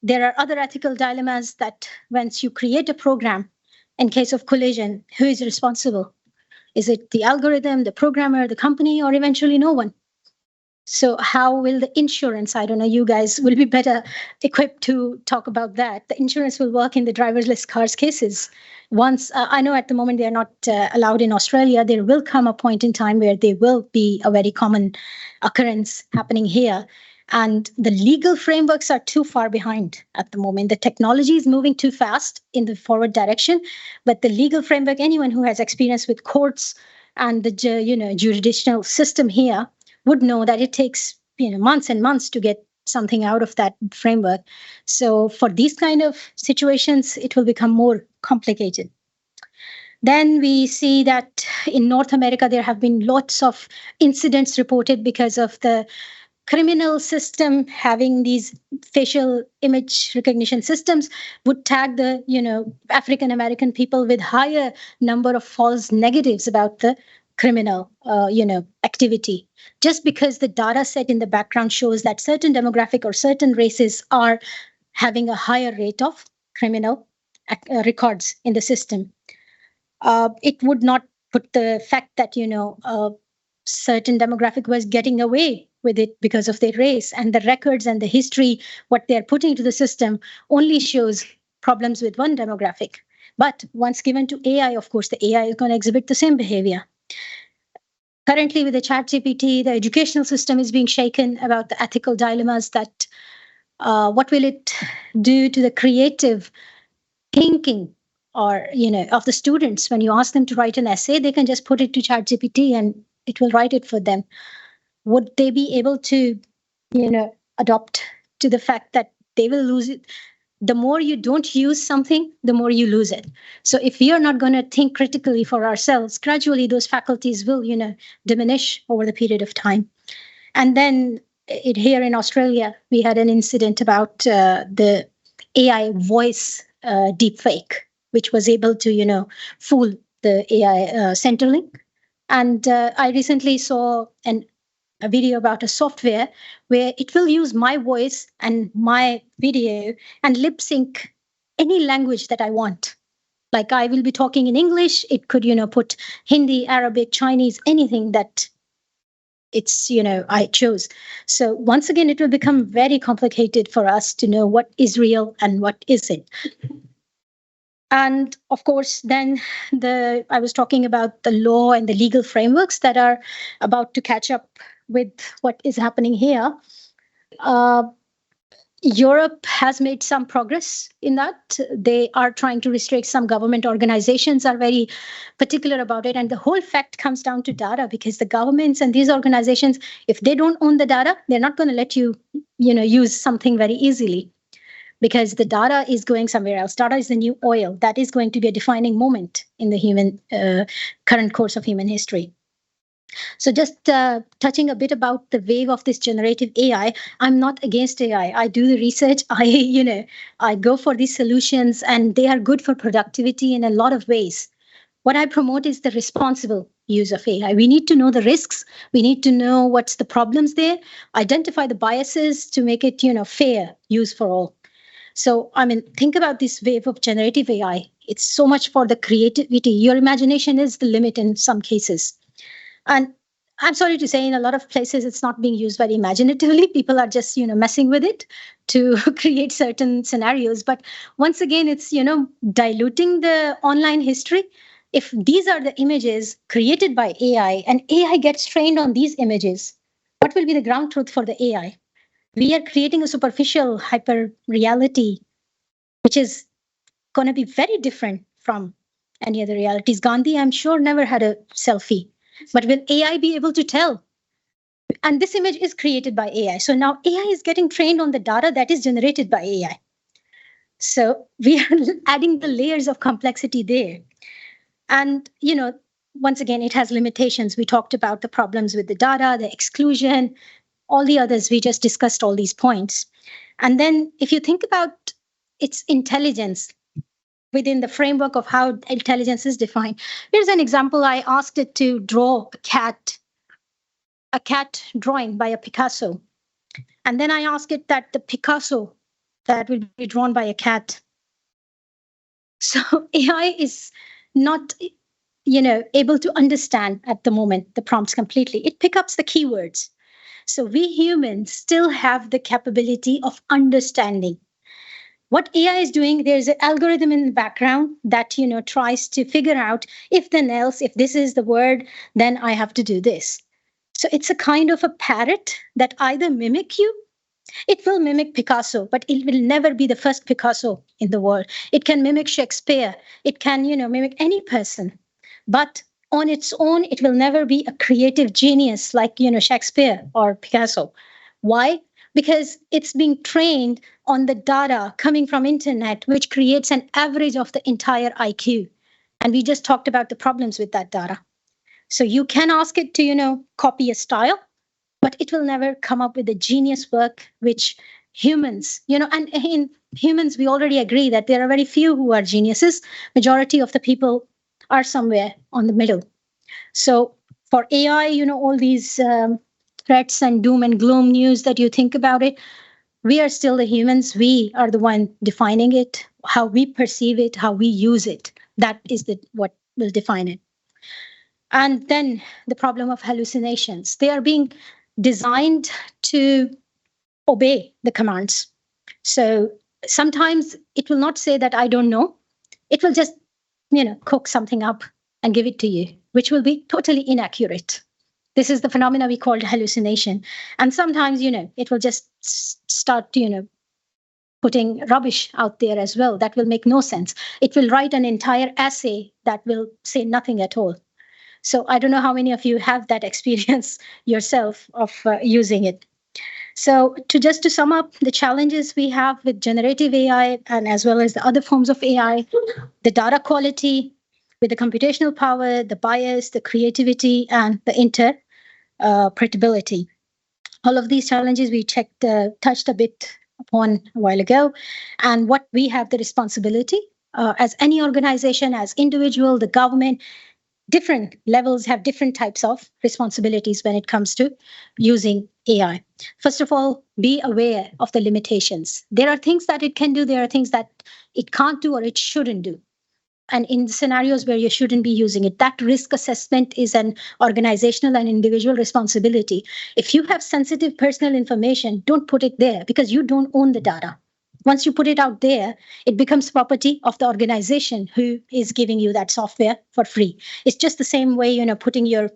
there are other ethical dilemmas that once you create a program, in case of collision, who is responsible? Is it the algorithm, the programmer, the company, or eventually no one? So how will the insurance, I don't know, you guys will be better equipped to talk about that. The insurance will work in the driverless cars cases. Once, I know at the moment they are not allowed in Australia, there will come a point in time where they will be a very common occurrence happening here. And the legal frameworks are too far behind at the moment. The technology is moving too fast in the forward direction, but the legal framework, anyone who has experience with courts and the jurisdictional system here would know that it takes months and months to get something out of that framework. So for these kind of situations, it will become more complicated. Then we see that in North America, there have been lots of incidents reported because of the criminal system having these facial image recognition systems would tag the African American people with higher number of false negatives about the criminal activity, just because the data set in the background shows that certain demographic or certain races are having a higher rate of criminal records in the system. It would not put the fact that certain demographic was getting away with it because of their race, and the records and the history what they're putting into the system only shows problems with one demographic. But once given to AI, of course, the AI is going to exhibit the same behavior. Currently with the ChatGPT, the educational system is being shaken about the ethical dilemmas that what will it do to the creative thinking or of the students. When you ask them to write an essay, they can just put it to ChatGPT and it will write it for them. Would they be able to adopt to the fact that they will lose it? The more you don't use something, the more you lose it. So if we are not going to think critically for ourselves, gradually those faculties will diminish over the period of time. And then here in Australia, we had an incident about the AI voice deepfake, which was able to fool the AI Centrelink. And I recently saw a video about a software where it will use my voice and my video and lip sync any language that I want. Like I will be talking in English, it could put Hindi, Arabic, Chinese, anything that it's I chose. So once again, it will become very complicated for us to know what is real and what isn't. And of course, then I was talking about the law and the legal frameworks that are about to catch up with what is happening here. Europe has made some progress in that. They are trying to restrict. Some government organizations are very particular about it. And the whole fact comes down to data, because the governments and these organizations, if they don't own the data, they're not going to let you, use something very easily, because the data is going somewhere else. Data is the new oil. That is going to be a defining moment in the human current course of human history. So just touching a bit about the wave of this generative AI, I'm not against AI. I do the research. I go for these solutions, and they are good for productivity in a lot of ways. What I promote is the responsible use of AI. We need to know the risks. We need to know what's the problems there, identify the biases to make it, fair use for all. So, think about this wave of generative AI. It's so much for the creativity. Your imagination is the limit in some cases. And I'm sorry to say, in a lot of places, it's not being used very imaginatively. People are just, messing with it to create certain scenarios. But once again, it's, diluting the online history. If these are the images created by AI and AI gets trained on these images, what will be the ground truth for the AI? We are creating a superficial hyper reality, which is going to be very different from any other realities. Gandhi, I'm sure, never had a selfie. But will AI be able to tell? And this image is created by AI. So now AI is getting trained on the data that is generated by AI. So we are adding the layers of complexity there. And, once again, it has limitations. We talked about the problems with the data, the exclusion, all the others. We just discussed all these points. And then if you think about its intelligence, within the framework of how intelligence is defined. Here's an example. I asked it to draw a cat drawing by a Picasso. And then I asked it that the Picasso that will be drawn by a cat. So AI is not, able to understand at the moment the prompts completely. It picks up the keywords. So we humans still have the capability of understanding. What AI is doing, there's an algorithm in the background that, tries to figure out if then else, if this is the word, then I have to do this. So it's a kind of a parrot that either mimic you It will mimic Picasso, but it will never be the first Picasso in the world. It can mimic Shakespeare. It can, mimic any person. But on its own, it will never be a creative genius like, Shakespeare or Picasso. Why? Because it's being trained on the data coming from internet, which creates an average of the entire IQ. And we just talked about the problems with that data. So you can ask it to, copy a style, but it will never come up with the genius work which humans, and in humans, we already agree that there are very few who are geniuses. Majority of the people are somewhere on the middle. So for AI, all these threats and doom and gloom news that you think about it, we are still the humans. We are the one defining it, how we perceive it, how we use it. That is what will define it. And then the problem of hallucinations. They are being designed to obey the commands. So sometimes it will not say that I don't know. It will just, cook something up and give it to you, which will be totally inaccurate. This is the phenomena we call hallucination. And sometimes, it will just start, putting rubbish out there as well. That will make no sense. It will write an entire essay that will say nothing at all. So I don't know how many of you have that experience yourself of using it. So to sum up the challenges we have with generative AI and as well as the other forms of AI, the data quality with the computational power, the bias, the creativity, and the interpretability. All of these challenges we touched a bit upon a while ago, and what we have the responsibility as any organization, as individual, the government, different levels have different types of responsibilities when it comes to using AI. First of all, be aware of the limitations. There are things that it can do, there are things that it can't do or it shouldn't do. And in scenarios where you shouldn't be using it, that risk assessment is an organizational and individual responsibility. If you have sensitive personal information, don't put it there because you don't own the data. Once you put it out there, it becomes property of the organization who is giving you that software for free. It's just the same way, putting your,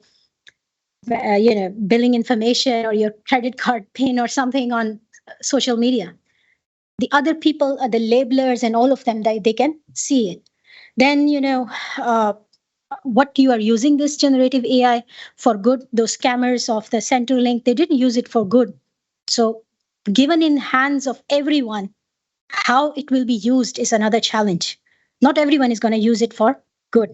billing information or your credit card PIN or something on social media. The other people, the labelers and all of them, they can see it. Then, what you are using this generative AI for good, those scammers of the Centrelink, they didn't use it for good. So given in hands of everyone, how it will be used is another challenge. Not everyone is going to use it for good.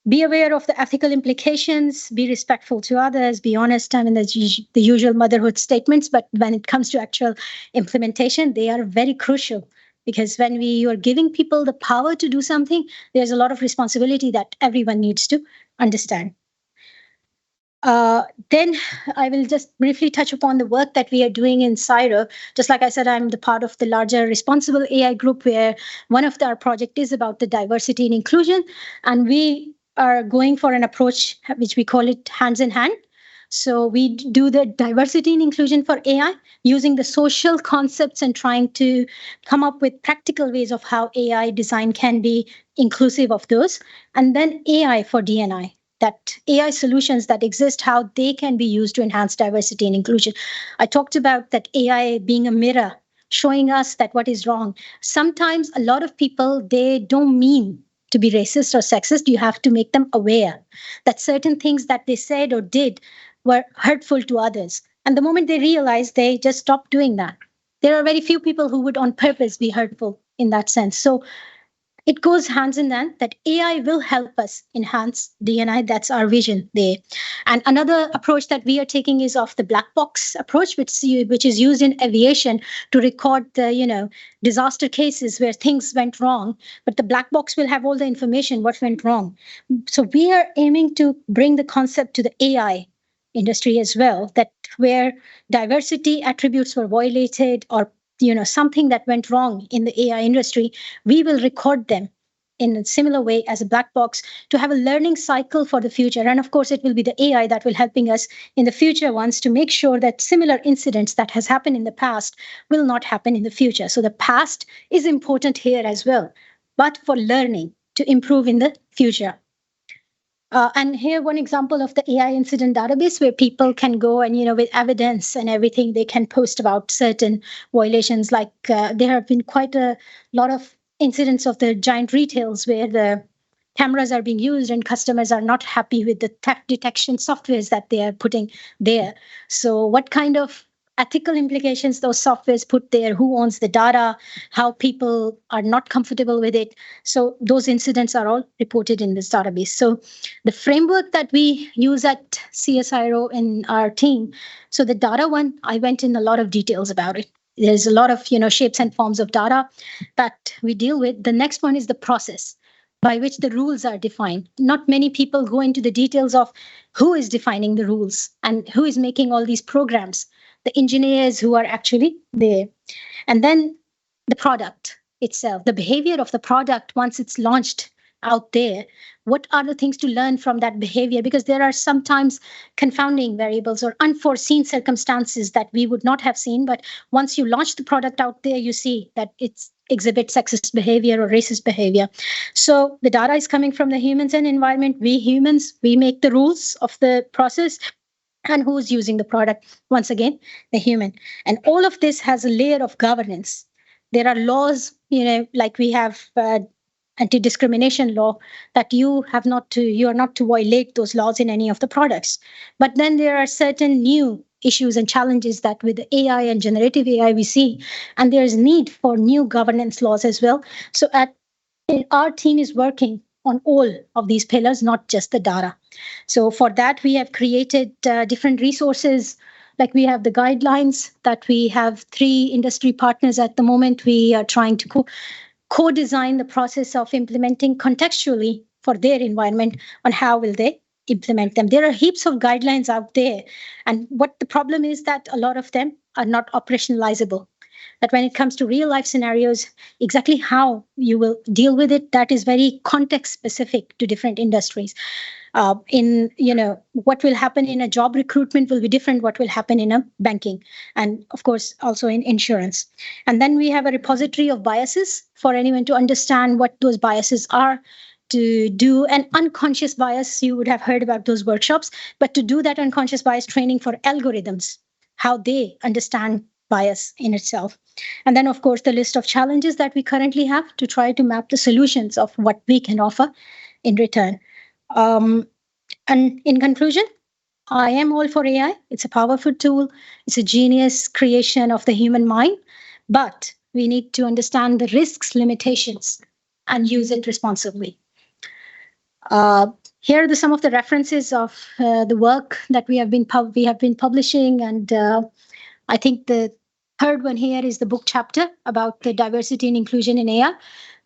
Be aware of the ethical implications, be respectful to others, be honest. I mean, the usual motherhood statements, but when it comes to actual implementation, they are very crucial. Because when you are giving people the power to do something, there's a lot of responsibility that everyone needs to understand. Then I will just briefly touch upon the work that we are doing in CSIRO. Just like I said, I'm the part of the larger responsible AI group where one of our project is about the diversity and inclusion. And we are going for an approach which we call it hands in hand. So we do the diversity and inclusion for AI using the social concepts and trying to come up with practical ways of how AI design can be inclusive of those. And then AI for DNI, that AI solutions that exist, how they can be used to enhance diversity and inclusion. I talked about that AI being a mirror, showing us that what is wrong. Sometimes a lot of people, they don't mean to be racist or sexist. You have to make them aware that certain things that they said or did were hurtful to others. And the moment they realize, they just stop doing that. There are very few people who would on purpose be hurtful in that sense. So it goes hands in hand that AI will help us enhance DNI. That's our vision there. And another approach that we are taking is of the black box approach, which is used in aviation to record the, disaster cases where things went wrong. But the black box will have all the information what went wrong. So we are aiming to bring the concept to the AI industry as well, that where diversity attributes were violated or something that went wrong in the AI industry, we will record them in a similar way as a black box to have a learning cycle for the future. And of course, it will be the AI that will helping us in the future ones to make sure that similar incidents that has happened in the past will not happen in the future. So the past is important here as well, but for learning to improve in the future. And here, one example of the AI incident database where people can go and, with evidence and everything, they can post about certain violations. Like there have been quite a lot of incidents of the giant retails where the cameras are being used and customers are not happy with the theft detection softwares that they are putting there. So what kind of ethical implications those softwares put there, who owns the data, how people are not comfortable with it. So those incidents are all reported in this database. So the framework that we use at CSIRO in our team, so the data one, I went in a lot of details about it. There's a lot of shapes and forms of data that we deal with. The next one is the process by which the rules are defined. Not many people go into the details of who is defining the rules and who is making all these programs, the engineers who are actually there. And then the product itself, the behavior of the product once it's launched out there. What are the things to learn from that behavior? Because there are sometimes confounding variables or unforeseen circumstances that we would not have seen. But once you launch the product out there, you see that it's exhibits sexist behavior or racist behavior. So the data is coming from the humans and environment. We humans, we make the rules of the process. And who's using the product? Once again, the human. And all of this has a layer of governance. There are laws, like we have anti-discrimination law that you are not to violate those laws in any of the products. But then there are certain new issues and challenges that with AI and generative AI we see, and there's need for new governance laws as well. So our team is working on all of these pillars, not just the data. So for that, we have created different resources. Like we have the guidelines that we have 3 industry partners at the moment. We are trying to co-design the process of implementing contextually for their environment on how will they implement them. There are heaps of guidelines out there. And what the problem is that a lot of them are not operationalizable. That when it comes to real life scenarios, exactly how you will deal with it, that is very context specific to different industries. What will happen in a job recruitment will be different what will happen in a banking, and of course also in insurance. And then we have a repository of biases for anyone to understand what those biases are, to do an unconscious bias. You would have heard about those workshops, but to do that unconscious bias training for algorithms, how they understand bias in itself. And then, of course, the list of challenges that we currently have to try to map the solutions of what we can offer in return. And in conclusion, I am all for AI. It's a powerful tool. It's a genius creation of the human mind, but we need to understand the risks, limitations, and use it responsibly. Here are some of the references of the work that we have been publishing, and I think the third one here is the book chapter about the diversity and inclusion in AI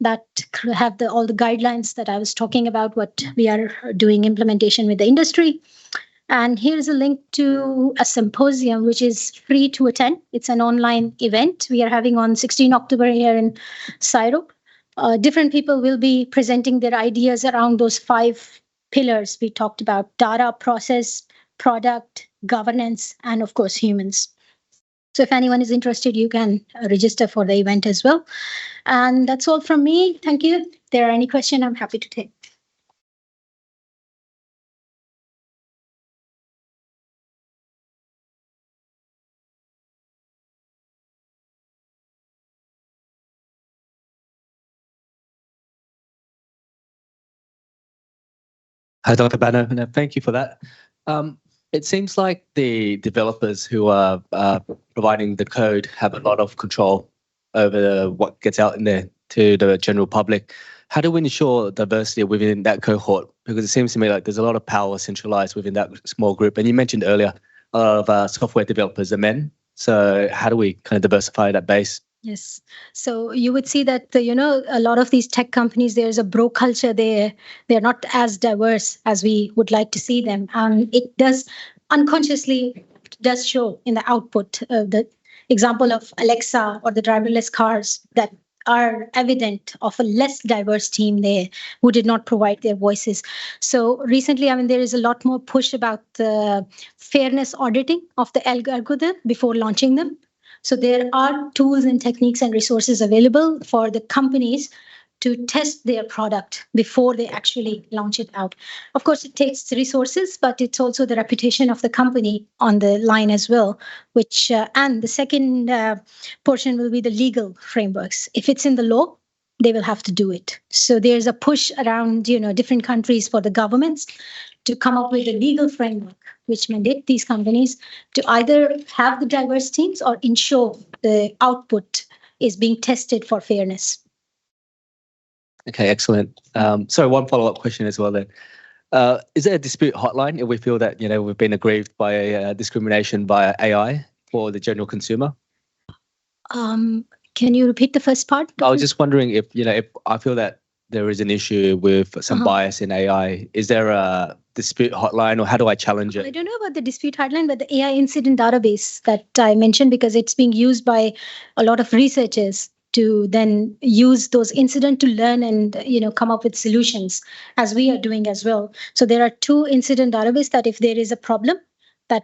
that have all the guidelines that I was talking about, what we are doing implementation with the industry. And here's a link to a symposium, which is free to attend. It's an online event we are having on 16 October here in CSIRO. Different people will be presenting their ideas around those 5 pillars we talked about: data, process, product, governance, and of course, humans. So if anyone is interested, you can register for the event as well. And that's all from me. Thank you. If there are any questions, I'm happy to take. Hi, Dr. Bano. No, thank you for that. It seems like the developers who are providing the code have a lot of control over what gets out in there to the general public. How do we ensure diversity within that cohort? Because it seems to me like there's a lot of power centralized within that small group. And you mentioned earlier, a lot of software developers are men. So how do we kind of diversify that base? Yes. So you would see that, a lot of these tech companies, there's a bro culture there. They're not as diverse as we would like to see them. And it does unconsciously does show in the output. The example of Alexa or the driverless cars that are evident of a less diverse team there who did not provide their voices. So recently, there is a lot more push about the fairness auditing of the algorithm before launching them. So there are tools and techniques and resources available for the companies to test their product before they actually launch it out. Of course, it takes resources, but it's also the reputation of the company on the line as well, which, and the second portion will be the legal frameworks. If it's in the law, they will have to do it. So there's a push around, different countries for the governments to come up with a legal framework which mandate these companies to either have the diverse teams or ensure the output is being tested for fairness. Okay, excellent. So one follow-up question as well then. Is there a dispute hotline if we feel that, we've been aggrieved by discrimination via AI for the general consumer? Can you repeat the first part? I was just wondering if I feel that there is an issue with some bias in AI, is there a dispute hotline, or how do I challenge it? I don't know about the dispute hotline, but the AI incident database that I mentioned, because it's being used by a lot of researchers to then use those incidents to learn and come up with solutions, as we are doing as well. So there are 2 incident databases that if there is a problem, that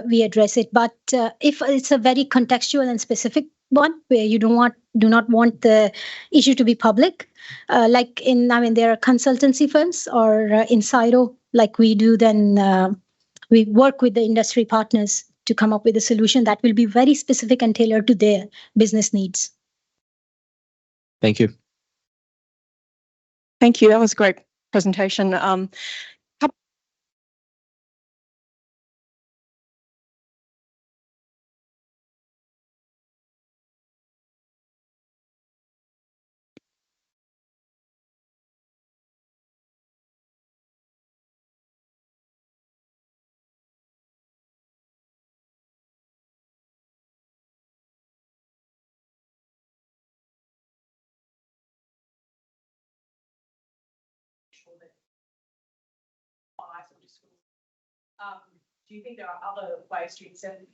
we address it. But if it's a very contextual and specific one where you do not want the issue to be public, like there are consultancy firms or in Cyro, like we do, then we work with the industry partners to come up with a solution that will be very specific and tailored to their business needs. Thank you. Thank you. That was a great presentation. Do you think there are other ways to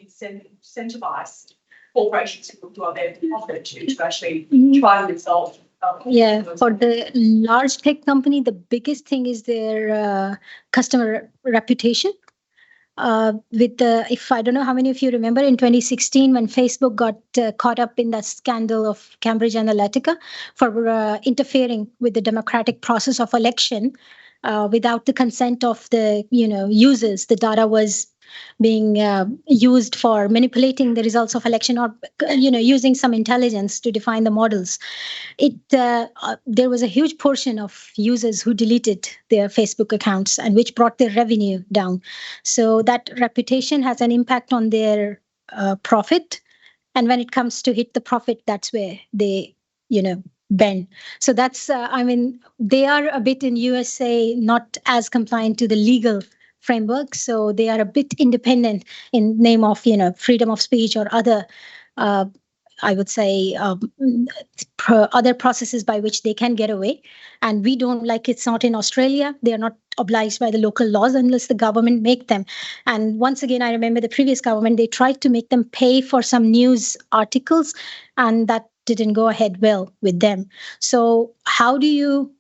incentivize corporations who do their profit to actually try and resolve? Yeah, for the large tech company, the biggest thing is their customer reputation. If I don't know how many of you remember in 2016 when Facebook got caught up in that scandal of Cambridge Analytica for interfering with the democratic process of election without the consent of the users. The data was being used for manipulating the results of election, or using some intelligence to define the models. There was a huge portion of users who deleted their Facebook accounts, and which brought their revenue down. So that reputation has an impact on their profit, and when it comes to hit the profit, that's where they bend. So that's they are a bit in USA not as compliant to the legal framework, so they are a bit independent in name of freedom of speech or other I would say other processes by which they can get away. And we don't, like, it's not in Australia, they are not obliged by the local laws unless the government make them. And once again, I remember the previous government, they tried to make them pay for some news articles, and that didn't go ahead well with them. So how do you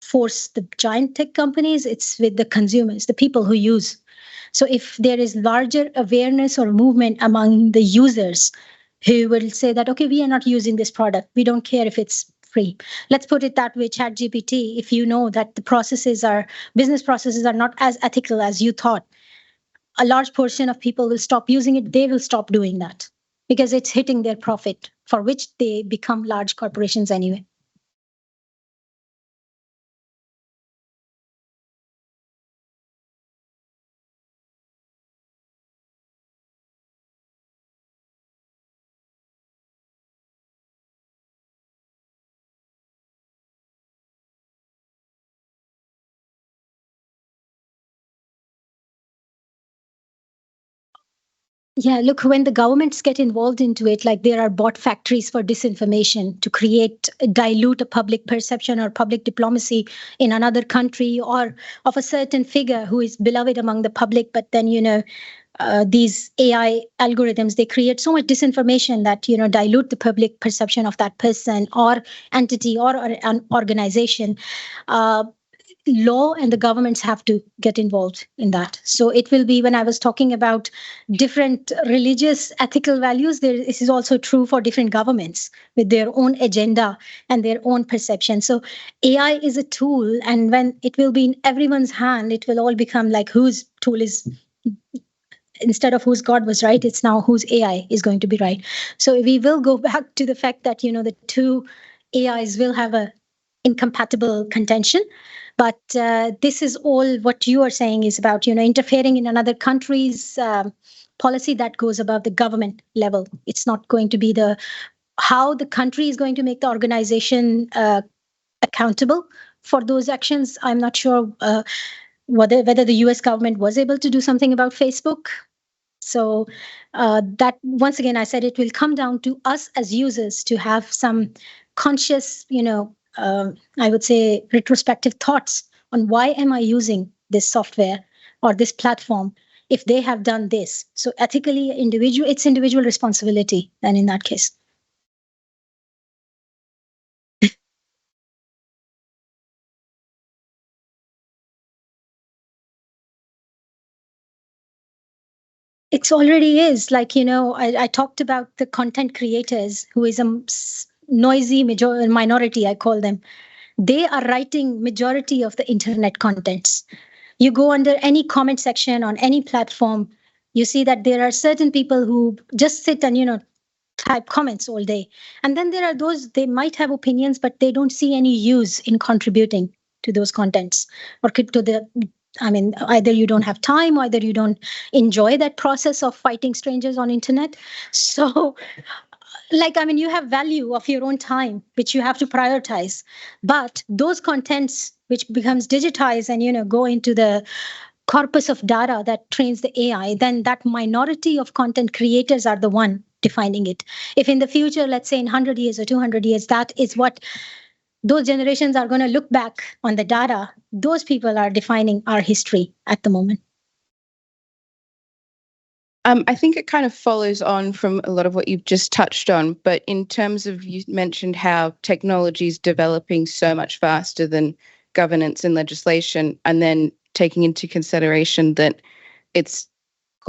force the giant tech companies? It's with the consumers, the people who use. So if there is larger awareness or movement among the users who will say that, okay, we are not using this product, we don't care if it's free. Let's put it that way, ChatGPT, if you know that the business processes are not as ethical as you thought, a large portion of people will stop using it. They will stop doing that because it's hitting their profit, for which they become large corporations anyway. Yeah, look, when the governments get involved into it, like there are bot factories for disinformation to dilute a public perception or public diplomacy in another country, or of a certain figure who is beloved among the public, but then, these AI algorithms, they create so much disinformation that, dilute the public perception of that person or entity or an organization. law and the governments have to get involved in that. So it will be, when I was talking about different religious ethical values, this is also true for different governments with their own agenda and their own perception. So AI is a tool, and when it will be in everyone's hand, it will all become like whose tool is, instead of whose God was right, it's now whose AI is going to be right. So we will go back to the fact that, the two AIs will have a incompatible contention. But this is all what you are saying is about, interfering in another country's policy that goes above the government level. It's not going to be how the country is going to make the organization accountable for those actions. I'm not sure whether the US government was able to do something about Facebook. So that, once again, I said it will come down to us as users to have some conscious, I would say retrospective thoughts on why am I using this software or this platform if they have done this. So ethically, it's individual responsibility then in that case. It already is. Like, I talked about the content creators, who is a noisy minority, I call them. They are writing majority of the internet contents. You go under any comment section on any platform, you see that there are certain people who just sit and, type comments all day. And then there are those, they might have opinions, but they don't see any use in contributing to those contents or either you don't have time, or either you don't enjoy that process of fighting strangers on internet. So you have value of your own time, which you have to prioritize. But those contents which becomes digitized and, go into the corpus of data that trains the AI, then that minority of content creators are the one defining it. If in the future, let's say in 100 years or 200 years, that is what those generations are going to look back on the data, those people are defining our history at the moment. I think it kind of follows on from a lot of what you've just touched on, but in terms of, you mentioned how technology is developing so much faster than governance and legislation, and then taking into consideration that it's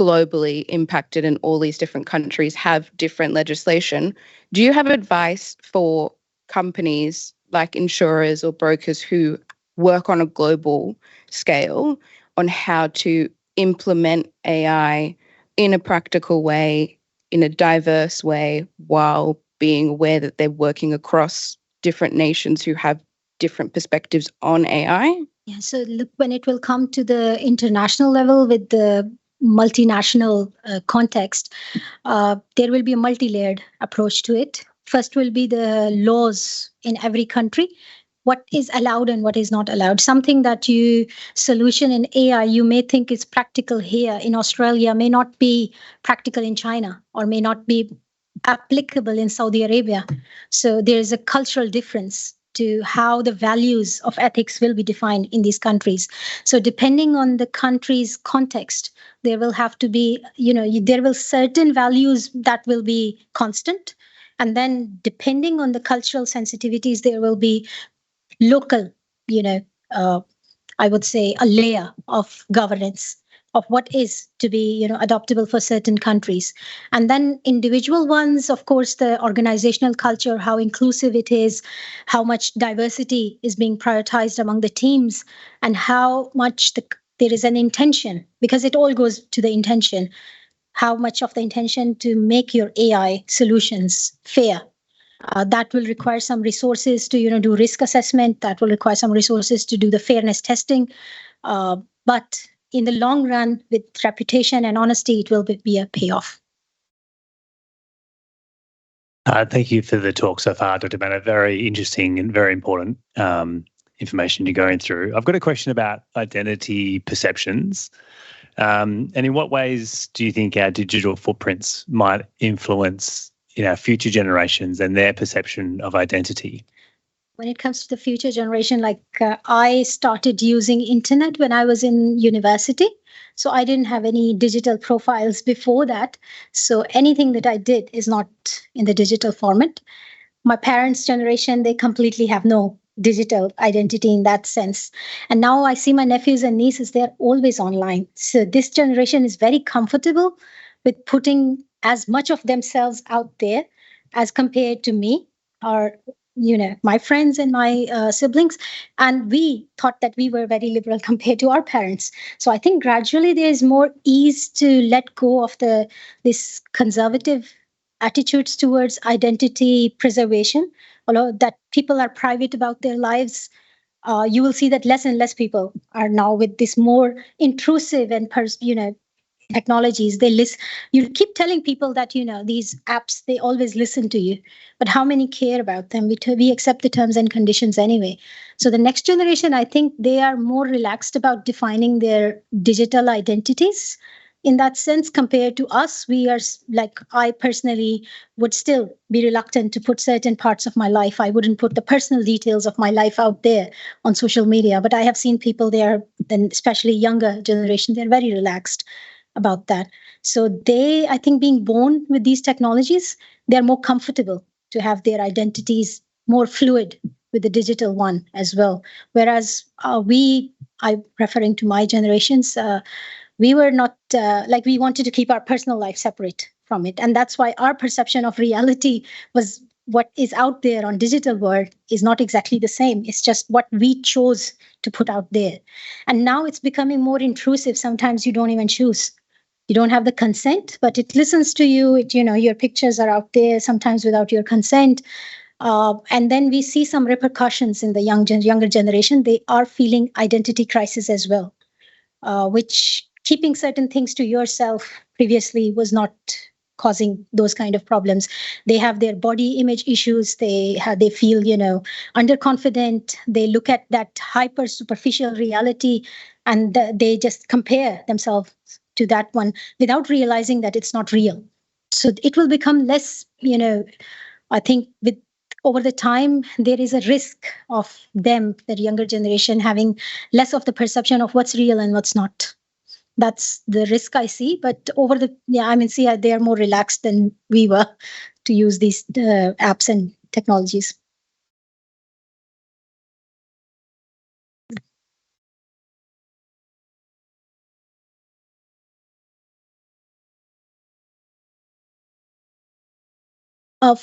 globally impacted and all these different countries have different legislation. Do you have advice for companies like insurers or brokers who work on a global scale on how to implement AI in a practical way, in a diverse way, while being aware that they're working across different nations who have different perspectives on AI? Yeah, so look, when it will come to the international level with the multinational context, there will be a multi-layered approach to it. First will be the laws in every country, what is allowed and what is not allowed. Something that solution in AI, you may think is practical here in Australia may not be practical in China, or may not be applicable in Saudi Arabia. So there is a cultural difference to how the values of ethics will be defined in these countries. So depending on the country's context, there will have to be, there will certain values that will be constant. And then depending on the cultural sensitivities, there will be local, I would say a layer of governance of what is to be, adoptable for certain countries. And then individual ones, of course, the organizational culture, how inclusive it is, how much diversity is being prioritized among the teams, and how much there is an intention, because it all goes to the intention, how much of the intention to make your AI solutions fair. That will require some resources to, do risk assessment. That will require some resources to do the fairness testing. But in the long run, with reputation and honesty, it will be a payoff. Thank you for the talk so far, Dr. Bano. Very interesting and very important information you're going through. I've got a question about identity perceptions. And in what ways do you think our digital footprints might influence future generations and their perception of identity? When it comes to the future generation, I started using internet when I was in university. So I didn't have any digital profiles before that. So anything that I did is not in the digital format. My parents' generation, they completely have no digital identity in that sense. And now I see my nephews and nieces, they're always online. So this generation is very comfortable with putting as much of themselves out there as compared to me or my friends and my siblings. And we thought that we were very liberal compared to our parents. So I think gradually there is more ease to let go of this conservative attitudes towards identity preservation. Although that people are private about their lives, you will see that less and less people are now with this more intrusive and technologies. They listen. You keep telling people that these apps, they always listen to you, but how many care about them? We accept the terms and conditions anyway. So the next generation, I think they are more relaxed about defining their digital identities in that sense compared to us. We are like, I personally would still be reluctant to put certain parts of my life. I wouldn't put the personal details of my life out there on social media, but I have seen people there, then especially younger generation, they're very relaxed about that. So they, I think, being born with these technologies, they're more comfortable to have their identities more fluid with the digital one as well. Whereas I'm referring to my generations, we were not we wanted to keep our personal life separate from it. And that's why our perception of reality was what is out there on digital world is not exactly the same. It's just what we chose to put out there. And now it's becoming more intrusive. Sometimes you don't even choose. You don't have the consent, but it listens to you. Your pictures are out there sometimes without your consent. And then we see some repercussions in the younger generation. They are feeling identity crisis as well, which keeping certain things to yourself previously was not causing those kind of problems. They have their body image issues. They feel, underconfident. They look at that hyper superficial reality and they just compare themselves to that one without realizing that it's not real. So it will become less, I think with over the time, there is a risk of them, the younger generation, having less of the perception of what's real and what's not. That's the risk I see. But they are more relaxed than we were to use these apps and technologies.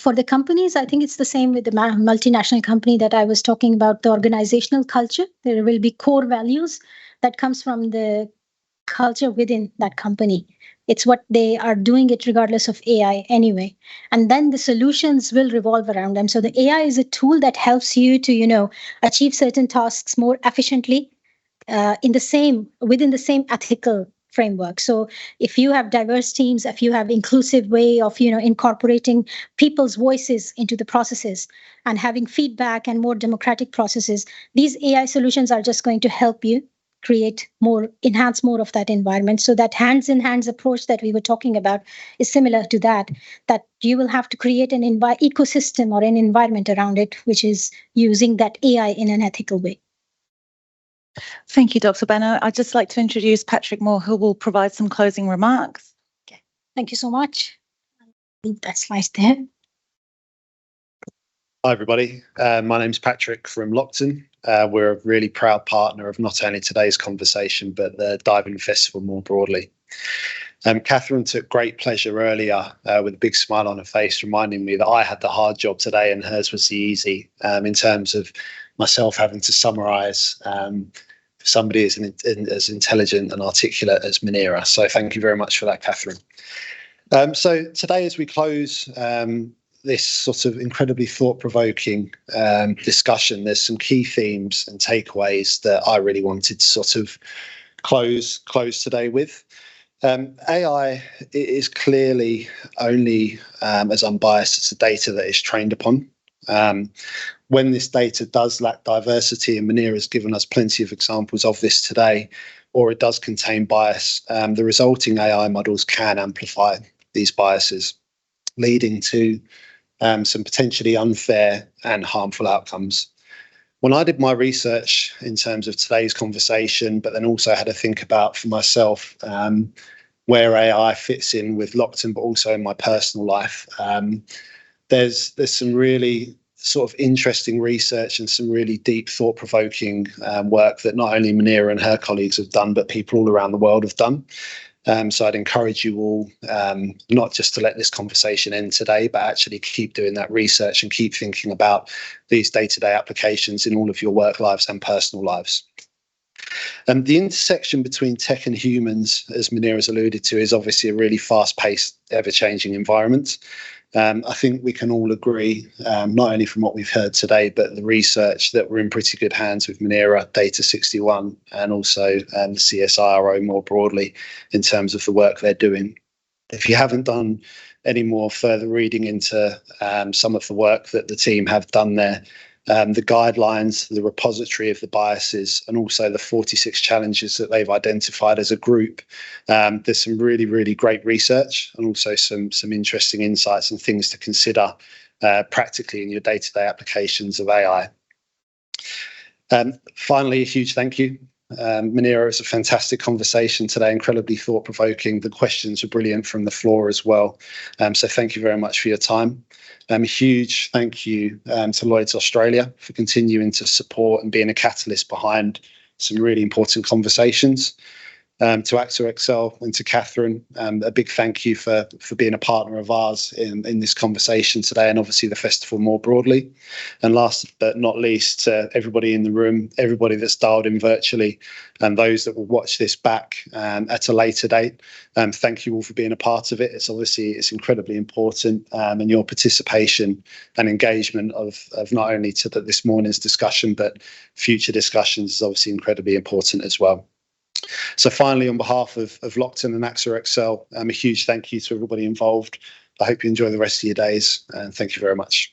For the companies, I think it's the same with the multinational company that I was talking about, the organizational culture. There will be core values that comes from the culture within that company. It's what they are doing it regardless of AI anyway. And then the solutions will revolve around them. So the AI is a tool that helps you to, achieve certain tasks more efficiently within the same ethical framework. So if you have diverse teams, if you have inclusive way of incorporating people's voices into the processes and having feedback and more democratic processes, these AI solutions are just going to help you enhance more of that environment. So that hands in hands approach that we were talking about is similar to that you will have to create an ecosystem or an environment around it, which is using that AI in an ethical way. Thank you, Dr. Bano. I'd just like to introduce Patrick Moore, who will provide some closing remarks. Okay. Thank you so much. I'll leave that slide there. Hi, everybody. My name's Patrick from Lockton. We're a really proud partner of not only today's conversation, but the Diving Festival more broadly. Catherine took great pleasure earlier with a big smile on her face, reminding me that I had the hard job today and hers was the easy, in terms of myself having to summarise for somebody as intelligent and articulate as Muneera. So thank you very much for that, Catherine. So today, as we close this sort of incredibly thought-provoking discussion, there's some key themes and takeaways that I really wanted to sort of close today with. AI is clearly only as unbiased as the data that it's trained upon. When this data does lack diversity, and Muneera has given us plenty of examples of this today, or it does contain bias, the resulting AI models can amplify these biases, leading to some potentially unfair and harmful outcomes. When I did my research in terms of today's conversation, but then also had to think about for myself where AI fits in with Lockton, but also in my personal life, there's some really sort of interesting research and some really deep, thought-provoking work that not only Muneera and her colleagues have done, but people all around the world have done. So I'd encourage you all not just to let this conversation end today, but actually keep doing that research and keep thinking about these day-to-day applications in all of your work lives and personal lives. The intersection between tech and humans, as Muneera has alluded to, is obviously a really fast-paced, ever-changing environment. I think we can all agree, not only from what we've heard today, but the research, that we're in pretty good hands with Muneera, Data 61, and also the CSIRO more broadly in terms of the work they're doing. If you haven't done any more further reading into some of the work that the team have done there, the guidelines, the repository of the biases, and also the 46 challenges that they've identified as a group. There's some really, really great research and also some interesting insights and things to consider practically in your day-to-day applications of AI. Finally, a huge thank you. Muneera, it's a fantastic conversation today, incredibly thought-provoking. The questions were brilliant from the floor as well. So thank you very much for your time. A huge thank you to Lloyds Australia for continuing to support and being a catalyst behind some really important conversations. To AXA Excel and to Catherine, a big thank you for being a partner of ours in this conversation today, and obviously the festival more broadly. And last but not least, to everybody in the room, everybody that's dialed in virtually, and those that will watch this back at a later date. Thank you all for being a part of it. It's incredibly important, and your participation and engagement of not only to this morning's discussion, but future discussions is obviously incredibly important as well. So finally, on behalf of Lockton and AXA Excel, a huge thank you to everybody involved. I hope you enjoy the rest of your days, and thank you very much.